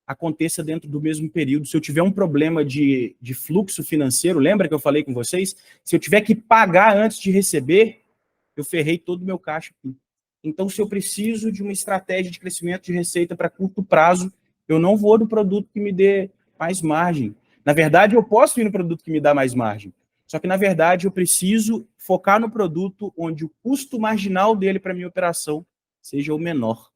aconteça dentro do mesmo período. Se eu tiver um problema de fluxo financeiro, lembra que eu falei com vocês? Se eu tiver que pagar antes de receber, eu ferrei todo o meu caixa aqui. Então, se eu preciso de uma estratégia de crescimento de receita para curto prazo, eu não vou no produto que me dê mais margem. Na verdade, eu posso ir no produto que me dá mais margem. Só que, na verdade, eu preciso focar no produto onde o custo marginal dele para a minha operação seja o menor,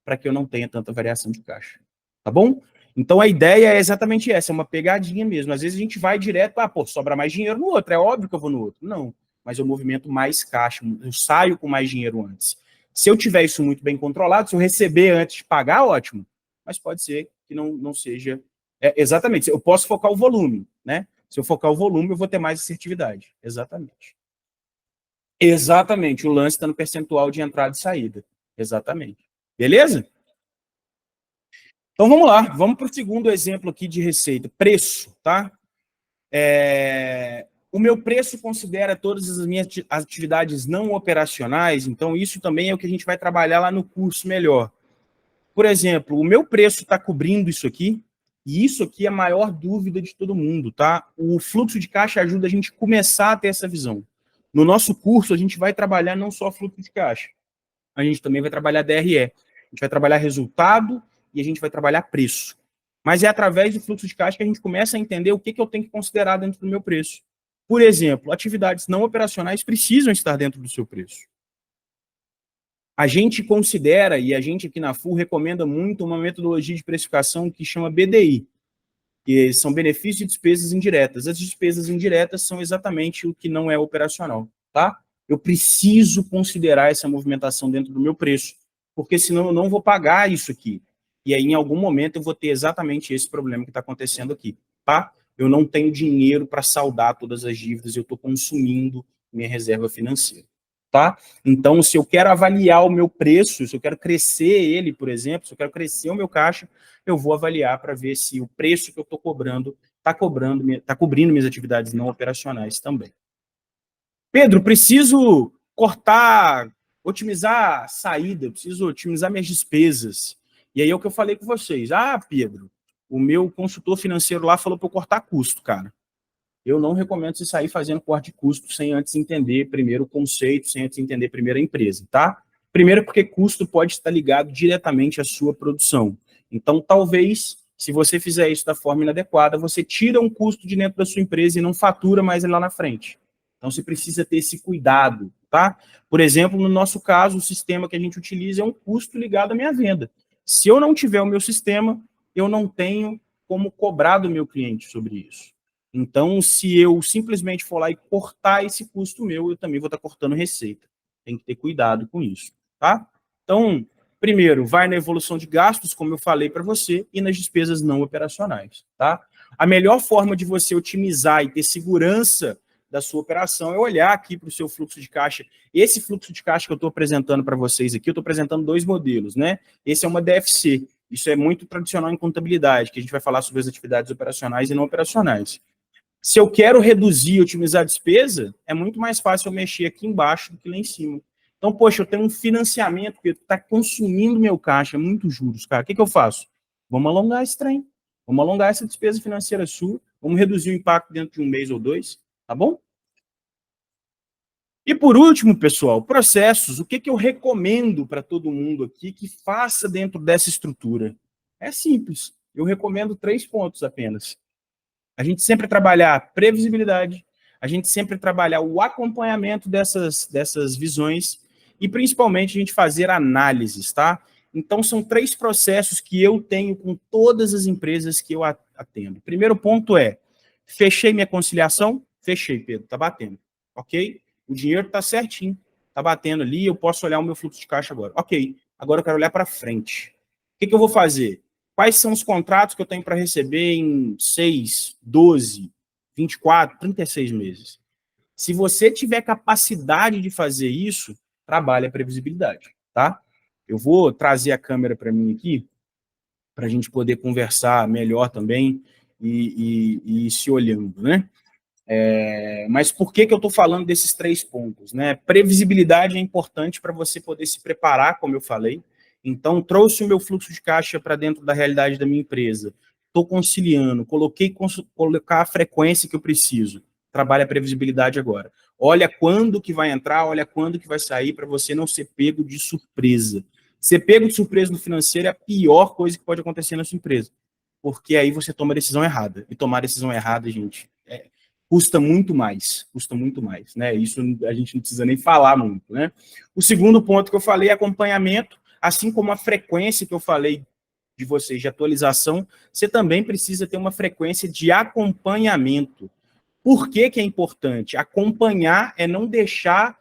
para que eu não tenha tanta variação de caixa. Tá bom? Então, a ideia é exatamente essa, é uma pegadinha mesmo. Às vezes a gente vai direto, sobra mais dinheiro no outro, é óbvio que eu vou no outro. Não, mas eu movimento mais caixa, eu saio com mais dinheiro antes. Se eu tiver isso muito bem controlado, se eu receber antes de pagar, ótimo. mas pode ser que não seja... exatamente, eu posso focar o volume, né? Se eu focar o volume, eu vou ter mais assertividade. Exatamente. Exatamente, o lance está no percentual de entrada e saída. Exatamente. Beleza? Então vamos lá, vamos para o segundo exemplo aqui de receita. Preço, tá? O meu preço considera todas as minhas atividades não operacionais, então isso também é o que a gente vai trabalhar lá no curso melhor. Por exemplo, o meu preço está cobrindo isso aqui, e isso aqui é a maior dúvida de todo mundo, tá? O fluxo de caixa ajuda a gente a começar a ter essa visão. No nosso curso, a gente vai trabalhar não só fluxo de caixa, a gente também vai trabalhar DRE. A gente vai trabalhar resultado e a gente vai trabalhar preço. Mas é através do fluxo de caixa que a gente começa a entender o que eu tenho que considerar dentro do meu preço. Por exemplo, atividades não operacionais precisam estar dentro do seu preço. A gente considera, e a gente aqui na FUL recomenda muito uma metodologia de precificação que chama BDI, que são benefícios e despesas indiretas. As despesas indiretas são exatamente o que não é operacional, tá? Eu preciso considerar essa movimentação dentro do meu preço, porque senão eu não vou pagar isso aqui. E aí, em algum momento, eu vou ter exatamente esse problema que está acontecendo aqui, tá? Eu não tenho dinheiro para saldar todas as dívidas, eu estou consumindo minha reserva financeira, tá? Então, se eu quero avaliar o meu preço, se eu quero crescer ele, por exemplo, se eu quero crescer o meu caixa, eu vou avaliar para ver se o preço que eu estou cobrando está cobrindo minhas atividades não operacionais também. Pedro, preciso cortar, otimizar a saída, preciso otimizar minhas despesas. E aí é o que eu falei com vocês. Ah, Pedro, o meu consultor financeiro lá falou para eu cortar custo, cara. Eu não recomendo você sair fazendo corte de custo sem antes entender primeiro o conceito, sem antes entender primeiro a empresa, tá? Primeiro porque custo pode estar ligado diretamente à sua produção. Então, talvez, se você fizer isso da forma inadequada, você tira um custo de dentro da sua empresa e não fatura mais ele lá na frente. Então, você precisa ter esse cuidado, tá? Por exemplo, no nosso caso, o sistema que a gente utiliza é um custo ligado à minha venda. Se eu não tiver o meu sistema, eu não tenho como cobrar do meu cliente sobre isso. Então, se eu simplesmente for lá e cortar esse custo meu, eu também vou estar cortando receita. Tem que ter cuidado com isso, tá? Então, primeiro, vai na evolução de gastos, como eu falei para você, e nas despesas não operacionais, tá? A melhor forma de você otimizar e ter segurança da sua operação é olhar aqui para o seu fluxo de caixa. Esse fluxo de caixa que eu estou apresentando para vocês aqui, eu estou apresentando dois modelos, né? Esse é uma DFC. Isso é muito tradicional em contabilidade, que a gente vai falar sobre as atividades operacionais e não operacionais. Se eu quero reduzir e otimizar a despesa, é muito mais fácil eu mexer aqui embaixo do que lá em cima. Então, poxa, eu tenho um financiamento que está consumindo meu caixa, muitos juros, cara. O que eu faço? Vamos alongar esse trem. Vamos alongar essa despesa financeira sua. Vamos reduzir o impacto dentro de um mês ou dois, tá bom? E por último, pessoal, processos. O que eu recomendo para todo mundo aqui que faça dentro dessa estrutura? É simples. Eu recomendo 3 pontos apenas. A gente sempre trabalhar previsibilidade, a gente sempre trabalhar o acompanhamento dessas visões e, principalmente, a gente fazer análises, tá? Então, são 3 processos que eu tenho com todas as empresas que eu atendo. Primeiro ponto é, fechei minha conciliação? Fechei, Pedro, tá batendo. Ok? O dinheiro tá certinho, tá batendo ali, eu posso olhar o meu fluxo de caixa agora. Ok, agora eu quero olhar para frente. O que eu vou fazer? Quais são os contratos que eu tenho para receber em 6, 12, 24, 36 meses? Se você tiver capacidade de fazer isso, trabalhe a previsibilidade, tá? Eu vou trazer a câmera para mim aqui, para a gente poder conversar melhor também e se olhando, né? Mas por que eu estou falando desses 3 pontos, né? Previsibilidade é importante para você poder se preparar, como eu falei. Então, trouxe o meu fluxo de caixa para dentro da realidade da minha empresa. Estou conciliando, colocar a frequência que eu preciso. Trabalha a previsibilidade agora. Olha quando que vai entrar, olha quando que vai sair, para você não ser pego de surpresa. Ser pego de surpresa no financeiro é a pior coisa que pode acontecer na sua empresa. Porque aí você toma a decisão errada. E tomar a decisão errada, gente, custa muito mais, né? Isso a gente não precisa nem falar muito, né? O segundo ponto que eu falei é acompanhamento, assim como a frequência que eu falei de vocês de atualização, você também precisa ter uma frequência de acompanhamento. Por que é importante? Acompanhar é não deixar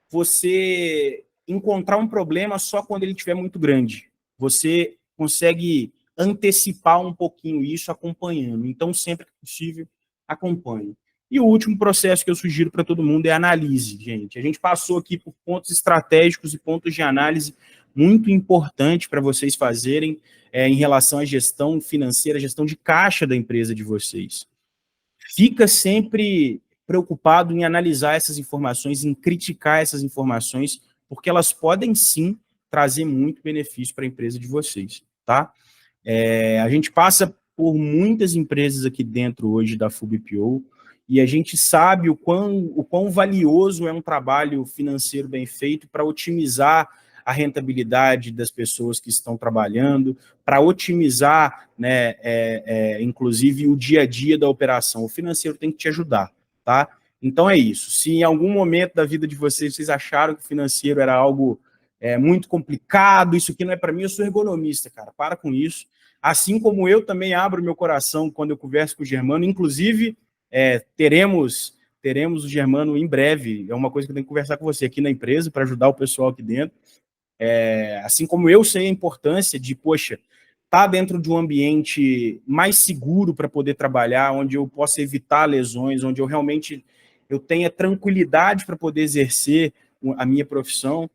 você encontrar um problema só quando ele estiver muito grande. Você consegue antecipar um pouquinho isso acompanhando. Então, sempre que possível, acompanhe. E o último processo que eu sugiro para todo mundo é análise, gente. A gente passou aqui por pontos estratégicos e pontos de análise muito importantes para vocês fazerem em relação à gestão financeira, gestão de caixa da empresa de vocês. Fica sempre preocupado em analisar essas informações, em criticar essas informações, porque elas podem sim trazer muito benefício para a empresa de vocês, tá? A gente passa por muitas empresas aqui dentro hoje da FUBPO e a gente sabe o quão valioso é um trabalho financeiro bem feito para otimizar a rentabilidade das pessoas que estão trabalhando, para otimizar, né, inclusive, o dia a dia da operação. O financeiro tem que te ajudar, tá? Então é isso. Se em algum momento da vida de vocês acharam que o financeiro era algo muito complicado, isso aqui não é para mim, eu sou ergonomista, cara, para com isso. Assim como eu também abro meu coração quando eu converso com o Germano, inclusive teremos o Germano em breve, é uma coisa que eu tenho que conversar com você aqui na empresa para ajudar o pessoal aqui dentro. Assim como eu sei a importância de, poxa, estar dentro de um ambiente mais seguro para poder trabalhar, onde eu possa evitar lesões, onde eu realmente tenha tranquilidade para poder exercer a minha profissão,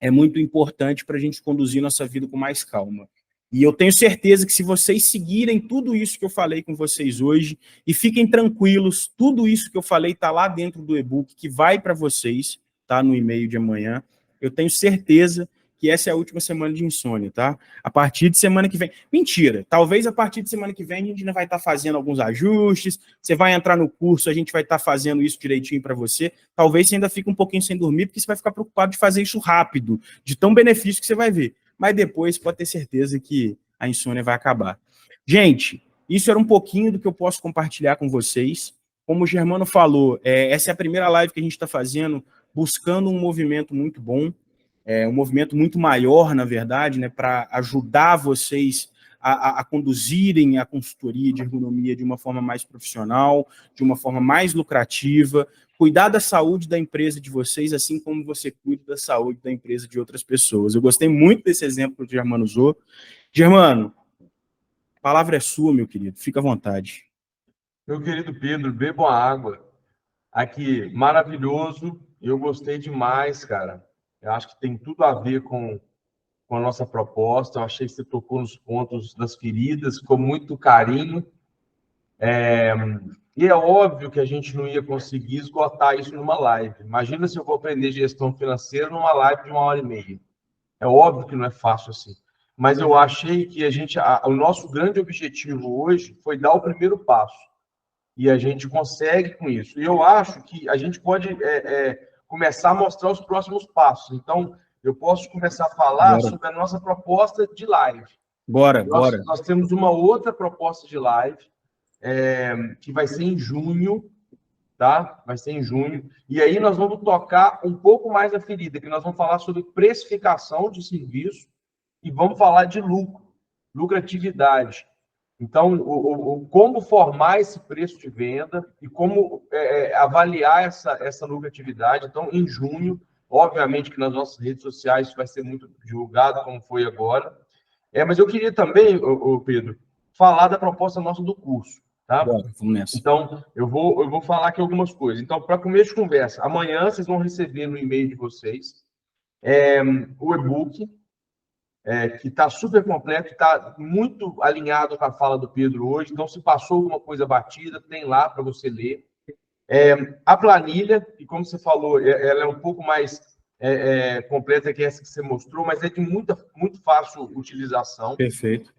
é muito importante para a gente conduzir nossa vida com mais calma. E eu tenho certeza que se vocês seguirem tudo isso que eu falei com vocês hoje, e fiquem tranquilos, tudo isso que eu falei está lá dentro do e-book, que vai para vocês, tá, no e-mail de amanhã, eu tenho certeza que essa é a última semana de insônia, tá? A partir de semana que vem... Mentira, talvez a partir de semana que vem a gente ainda vai estar fazendo alguns ajustes, você vai entrar no curso, a gente vai estar fazendo isso direitinho para você, talvez você ainda fique um pouquinho sem dormir, porque você vai ficar preocupado de fazer isso rápido, de tão benefício que você vai ver. Mas depois pode ter certeza que a insônia vai acabar. Gente, isso era um pouquinho do que eu posso compartilhar com vocês. Como o Germano falou, essa é a primeira live que a gente está fazendo, buscando um movimento muito bom, um movimento muito maior, na verdade, né, para ajudar vocês a conduzirem a consultoria de ergonomia de uma forma mais profissional, de uma forma mais lucrativa, cuidar da saúde da empresa de vocês, assim como você cuida da saúde da empresa de outras pessoas. Eu gostei muito desse exemplo que o Germano usou. Germano, a palavra é sua, meu querido. Fica à vontade. Meu querido Pedro, bebam água. Aqui, maravilhoso. Eu gostei demais, cara. Eu acho que tem tudo a ver com a nossa proposta. Eu achei que você tocou nos pontos das feridas, com muito carinho. E é óbvio que a gente não ia conseguir esgotar isso numa live. Imagina se eu vou aprender gestão financeira numa live de 1h30. É óbvio que não é fácil assim. Mas eu achei que o nosso grande objetivo hoje foi dar o primeiro passo. E a gente consegue com isso. E eu acho que a gente pode começar a mostrar os próximos passos. Então, eu posso começar a falar sobre a nossa proposta de live. Bora. Nós temos uma outra proposta de live, que vai ser em junho, tá? Vai ser em junho. E aí nós vamos tocar um pouco mais a ferida, que nós vamos falar sobre precificação de serviço e vamos falar de lucratividade. Então, como formar esse preço de venda e como avaliar essa lucratividade. Então, em junho, obviamente que nas nossas redes sociais isso vai ser muito divulgado, como foi agora. Mas eu queria também, Pedro, falar da proposta nossa do curso. Tá? Bora, vamos nessa. Então, eu vou falar aqui algumas coisas. Então, para começo de conversa, amanhã vocês vão receber no e-mail de vocês o e-book, que está super completo, está muito alinhado com a fala do Pedro hoje. Então, se passou alguma coisa batida, tem lá para você ler. A planilha, que como você falou, ela é um pouco mais completa que essa que você mostrou, mas é de muito fácil utilização. Perfeito.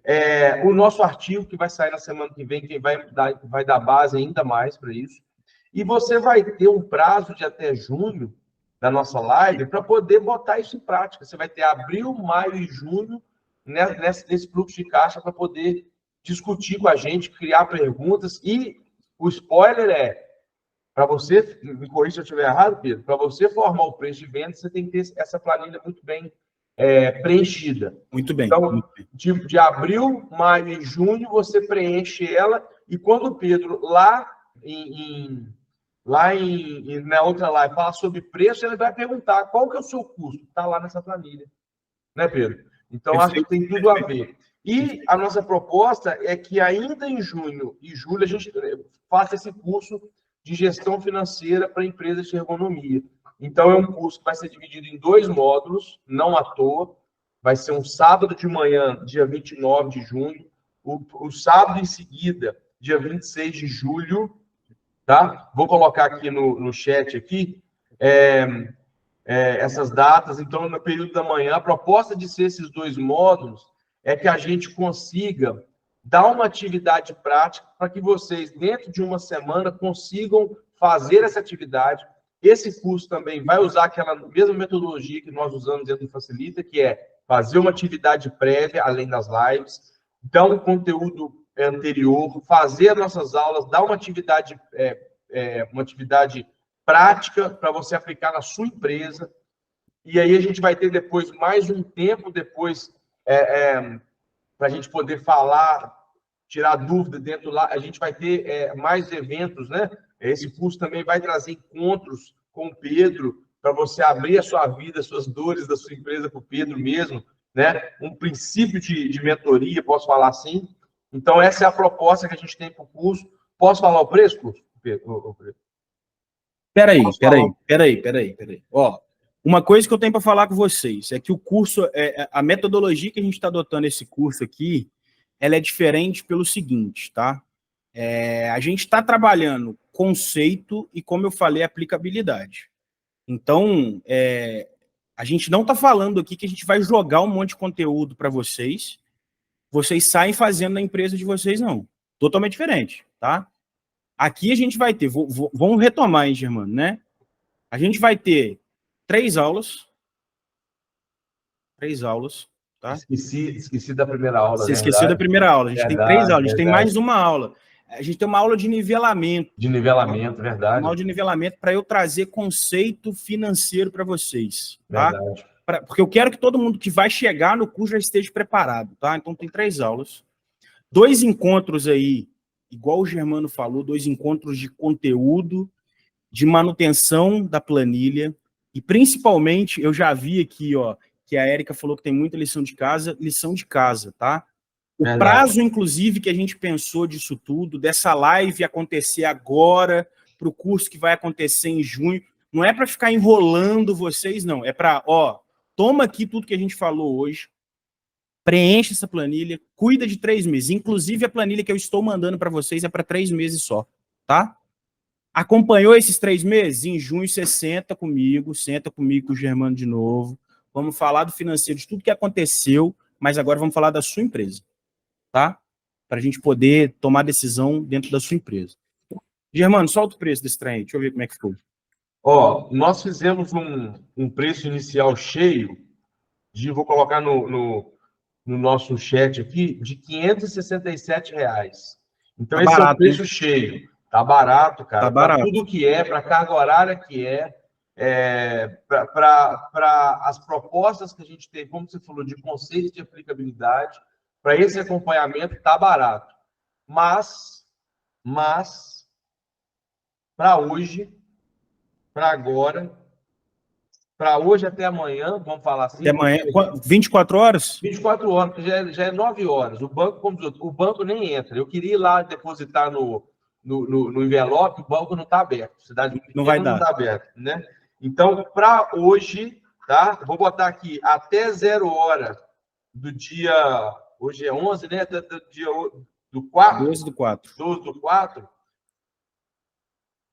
O nosso artigo, que vai sair na semana que vem, que vai dar base ainda mais para isso. E você vai ter um prazo de até junho da nossa live para poder botar isso em prática. Você vai ter abril, maio e junho nesse fluxo de caixa para poder discutir com a gente, criar perguntas. E o spoiler para você, me corrija se eu estiver errado, Pedro, para você formar o preço de venda, você tem que ter essa planilha muito bem preenchida. Muito bem. Então, de abril, maio e junho, você preenche ela, e quando o Pedro, na outra live, fala sobre preço, ele vai perguntar qual que é o seu custo. Está lá nessa planilha. Né, Pedro? Então, acho que tem tudo a ver. E a nossa proposta é que ainda em junho e julho a gente faça esse curso de gestão financeira para empresas de ergonomia. Então, é um curso que vai ser dividido em 2 módulos, não à toa. Vai ser um sábado de manhã, dia 29 de junho, o sábado em seguida, dia 26 de julho, tá? Vou colocar aqui no chat aqui essas datas. Então, no período da manhã, a proposta de ser esses 2 módulos é que a gente consiga dar uma atividade prática para que vocês, dentro de uma semana, consigam fazer essa atividade. Esse curso também vai usar aquela mesma metodologia que nós usamos dentro do Facilita, que é fazer uma atividade prévia, além das lives, dar um conteúdo anterior, fazer as nossas aulas, dar uma atividade prática para você aplicar na sua empresa. E aí a gente vai ter depois mais um tempo depois para a gente poder falar, tirar dúvida dentro lá. A gente vai ter mais eventos, né? Esse curso também vai trazer encontros com o Pedro, para você abrir a sua vida, as suas dores da sua empresa para o Pedro mesmo, né? Um princípio de mentoria, posso falar assim. Então, essa é a proposta que a gente tem para o curso. Posso falar o preço, Pedro? Peraí. Ó, uma coisa que eu tenho para falar com vocês é que o curso, a metodologia que a gente está adotando esse curso aqui, ela é diferente pelo seguinte, tá? A gente está trabalhando conceito e, como eu falei, aplicabilidade. Então, a gente não está falando aqui que a gente vai jogar um monte de conteúdo para vocês saem fazendo na empresa de vocês, não. Totalmente diferente, tá? Aqui a gente vai ter, vamos retomar, hein, Germano, né? A gente vai ter 3 aulas. 3 aulas, tá? Esqueci da primeira aula. Você esqueceu da primeira aula. A gente tem 3 aulas, a gente tem mais uma aula. A gente tem uma aula de nivelamento. De nivelamento, verdade. Uma aula de nivelamento para eu trazer conceito financeiro para vocês, tá? Verdade. Porque eu quero que todo mundo que vai chegar no curso já esteja preparado, tá? Então tem 3 aulas. 2 encontros aí, igual o Germano falou, 2 encontros de conteúdo, de manutenção da planilha, e principalmente, eu já vi aqui, ó, que a Érica falou que tem muita lição de casa, tá? O prazo, inclusive, que a gente pensou disso tudo, dessa live acontecer agora, para o curso que vai acontecer em junho, não é para ficar enrolando vocês, não. É para, ó, toma aqui tudo que a gente falou hoje, preenche essa planilha, cuida de 3 meses. Inclusive, a planilha que eu estou mandando para vocês é para 3 meses só, tá? Acompanhou esses 3 meses? Em junho você senta comigo com o Germano de novo, vamos falar do financeiro, de tudo que aconteceu, mas agora vamos falar da sua empresa, tá? Para a gente poder tomar decisão dentro da sua empresa. Germano, solta o preço desse trem aí, deixa eu ver como é que ficou. Ó, nós fizemos um preço inicial cheio, vou colocar no nosso chat aqui, de R$567. Então, tá esse barato, é o preço, hein? Cheio. Tá barato, cara. Tá barato. Para tudo que para a carga horária que para as propostas que a gente tem, como você falou, de conceito de aplicabilidade, para esse acompanhamento, tá barato. Mas para hoje, para agora, para hoje até amanhã, vamos falar assim. Até amanhã, 24 horas? 24 horas, porque já é 9 horas. O banco nem entra. Eu queria ir lá depositar no envelope, o banco não está aberto. Cidade não vai dar. Não está aberto, né? Então, para hoje, tá? Vou botar aqui até 0 hora do dia. Hoje é 11, né? Do dia do 4. 12 do 4. 12 do 4.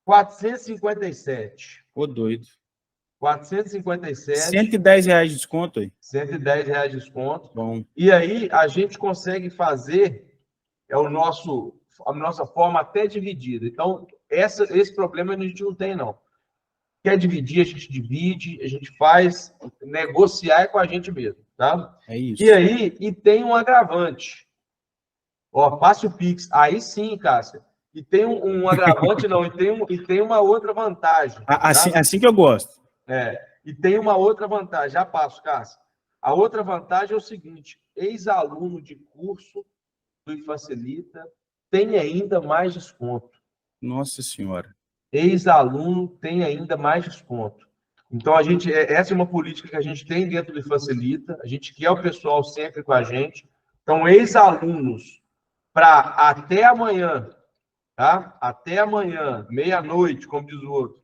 457. Ô, doido. 457. R$110 de desconto aí. R$110 de desconto. Bom. E aí a gente consegue fazer a nossa forma até dividida. Então, esse problema a gente não tem, não. Quer dividir, a gente divide, a gente faz, negociar com a gente mesmo, tá? É isso. E aí, tem um agravante. Ó, passe o Pix. Aí sim, Cássia. E tem um agravante, não, e tem uma outra vantagem. Assim que eu gosto. E tem uma outra vantagem. Já passo, Cássio. A outra vantagem é o seguinte: ex-aluno de curso do Facilita tem ainda mais desconto. Nossa Senhora. Ex-aluno tem ainda mais desconto. Então, essa é uma política que a gente tem dentro do Facilita. A gente quer o pessoal sempre com a gente. Então, ex-alunos, para até amanhã, tá? Até amanhã, meia-noite, como diz o outro.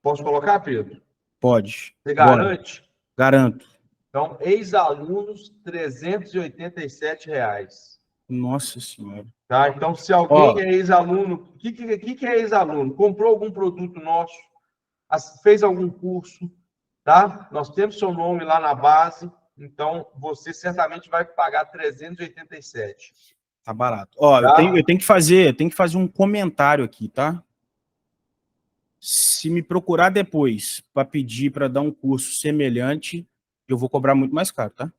Posso colocar, Pedro? Pode. Você Bora. garante? Garanto. Então, ex-alunos, R$ 387. Nossa Senhora. Tá? Então, se alguém é ex-aluno, o que é ex-aluno? Comprou algum produto nosso, fez algum curso, tá? Nós temos seu nome lá na base, então você certamente vai pagar 387. Tá barato. Ó, tá? eu tenho que fazer um comentário aqui, tá? Se me procurar depois para pedir para dar um curso semelhante, eu vou cobrar muito mais caro, tá?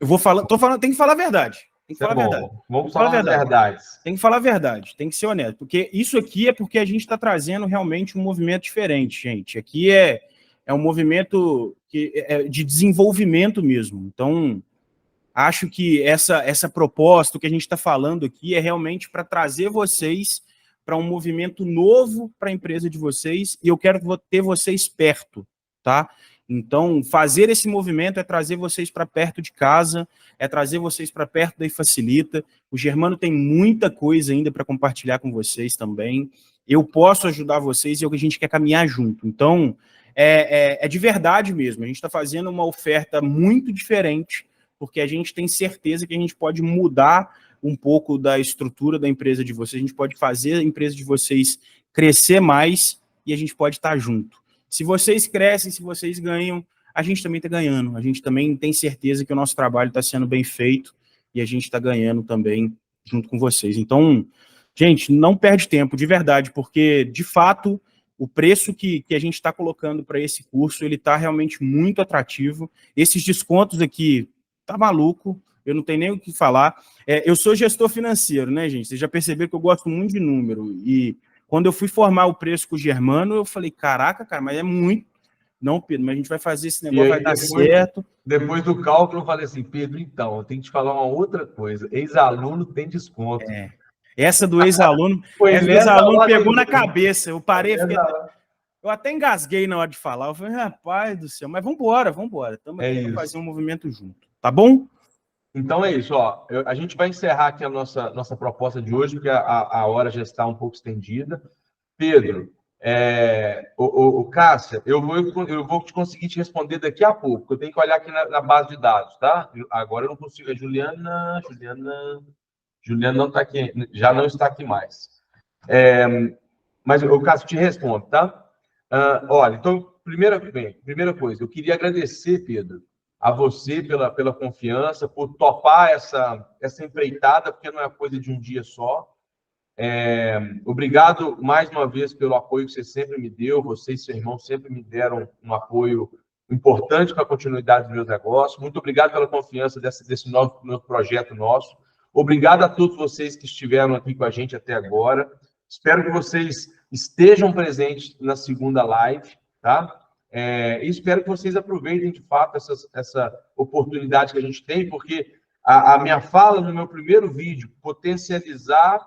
Eu vou falar, tem que falar a verdade. Tem que falar a verdade. Vamos falar as verdades. Tem que falar a verdade, tem que ser honesto, porque isso aqui é porque a gente está trazendo realmente um movimento diferente, gente. Aqui é um movimento de desenvolvimento mesmo. Então, acho que essa proposta, o que a gente está falando aqui, é realmente para trazer vocês para um movimento novo para a empresa de vocês, e eu quero ter vocês perto, tá? Então, fazer esse movimento é trazer vocês para perto de casa, é trazer vocês para perto da iFacilita. O Germano tem muita coisa ainda para compartilhar com vocês também. Eu posso ajudar vocês e a gente quer caminhar junto. Então, é de verdade mesmo. A gente está fazendo uma oferta muito diferente, porque a gente tem certeza que a gente pode mudar um pouco da estrutura da empresa de vocês, a gente pode fazer a empresa de vocês crescer mais e a gente pode estar junto. Se vocês crescem, se vocês ganham, a gente também está ganhando. A gente também tem certeza que o nosso trabalho está sendo bem feito e a gente está ganhando também junto com vocês. Então, gente, não perde tempo, de verdade, porque, de fato, o preço que a gente está colocando para esse curso, ele está realmente muito atrativo. Esses descontos aqui, tá maluco, eu não tenho nem o que falar. Eu sou gestor financeiro, né, gente? Vocês já perceberam que eu gosto muito de número. E quando eu fui formar o preço com o Germano, eu falei, caraca, cara, mas é muito. Não, Pedro, mas a gente vai fazer esse negócio, vai dar certo. Depois do cálculo, eu falei assim, Pedro, então, eu tenho que te falar uma outra coisa. Ex-aluno tem desconto. Essa do ex-aluno, pegou na cabeça. Eu parei, eu até engasguei na hora de falar. Eu falei, rapaz do céu, mas vambora. Estamos aqui para fazer um movimento junto. Tá bom? Então é isso, ó. A gente vai encerrar aqui a nossa proposta de hoje, porque a hora já está um pouco estendida. Pedro, Cássia, eu vou conseguir te responder daqui a pouco, porque eu tenho que olhar aqui na base de dados, tá? Agora eu não consigo. Juliana não está aqui, já não está aqui mais. Mas o Cássio te responde, tá? Olha, então, primeira coisa, eu queria agradecer, Pedro, a você pela confiança, por topar essa empreitada, porque não é coisa de um dia só. Obrigado mais uma vez pelo apoio que você sempre me deu. Você e seu irmão sempre me deram um apoio importante para a continuidade dos meus negócios. Muito obrigado pela confiança desse novo projeto nosso. Obrigado a todos vocês que estiveram aqui com a gente até agora. Espero que vocês estejam presentes na segunda live, tá? E espero que vocês aproveitem, de fato, essa oportunidade que a gente tem, porque a minha fala no meu primeiro vídeo, potencializar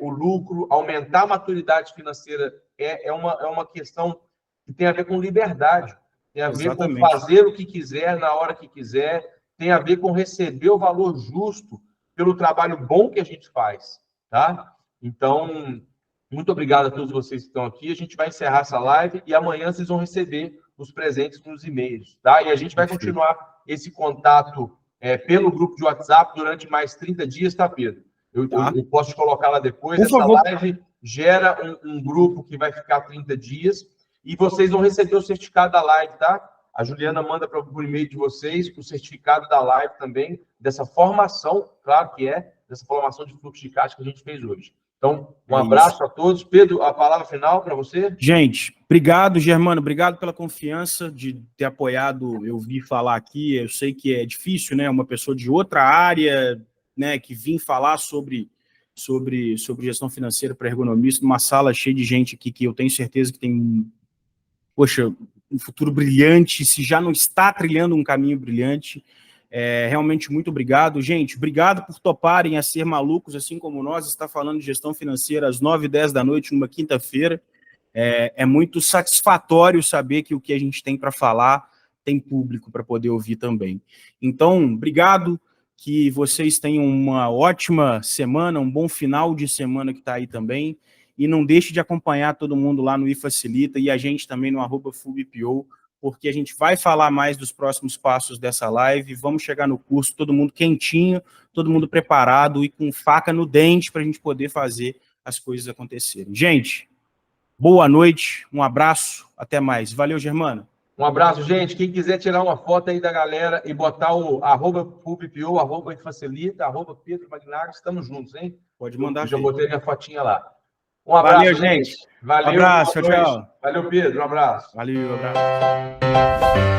o lucro, aumentar a maturidade financeira, é uma questão que tem a ver com liberdade, tem a ver com fazer o que quiser, na hora que quiser, tem a ver com receber o valor justo pelo trabalho bom que a gente faz, tá? Então, muito obrigado a todos vocês que estão aqui. A gente vai encerrar essa live e amanhã vocês vão receber os presentes nos e-mails, tá? E a gente vai continuar esse contato pelo grupo de WhatsApp durante mais 30 dias, tá, Pedro? Eu posso te colocar lá depois. Por favor. Live gera um grupo que vai ficar 30 dias e vocês vão receber o certificado da live, tá? A Juliana manda para o e-mail de vocês o certificado da live também, dessa formação, claro que dessa formação de fluxo de caixa que a gente fez hoje. Então, um abraço a todos. Pedro, a palavra final para você. Gente, obrigado, Germano. Obrigado pela confiança de ter apoiado. Eu vi falar aqui. Eu sei que é difícil, né? Uma pessoa de outra área, né, que vim falar sobre gestão financeira para ergonomista, numa sala cheia de gente aqui que eu tenho certeza que tem, poxa, um futuro brilhante, se já não está trilhando um caminho brilhante. Realmente muito obrigado. Gente, obrigado por toparem a ser malucos, assim como nós, está falando de gestão financeira às 9h10 da noite, numa quinta-feira. É muito satisfatório saber que o que a gente tem para falar tem público para poder ouvir também. Então, obrigado, que vocês tenham uma ótima semana, um bom final de semana que está aí também, e não deixe de acompanhar todo mundo lá no iFacilita e a gente também no @FubPO, porque a gente vai falar mais dos próximos passos dessa live, vamos chegar no curso, todo mundo quentinho, todo mundo preparado e com faca no dente para a gente poder fazer as coisas acontecerem. Gente, boa noite, um abraço, até mais. Valeu, Germano. Um abraço, gente. Quem quiser tirar uma foto aí da galera e botar o @FubPO, @iFacilita, @Pedro Magnaro, estamos juntos, hein? Pode mandar. Eu já botei minha fotinha lá. Um abraço, valeu, gente. Valeu, abraço, tchau. Valeu, Pedro. Um abraço. Valeu, abraço.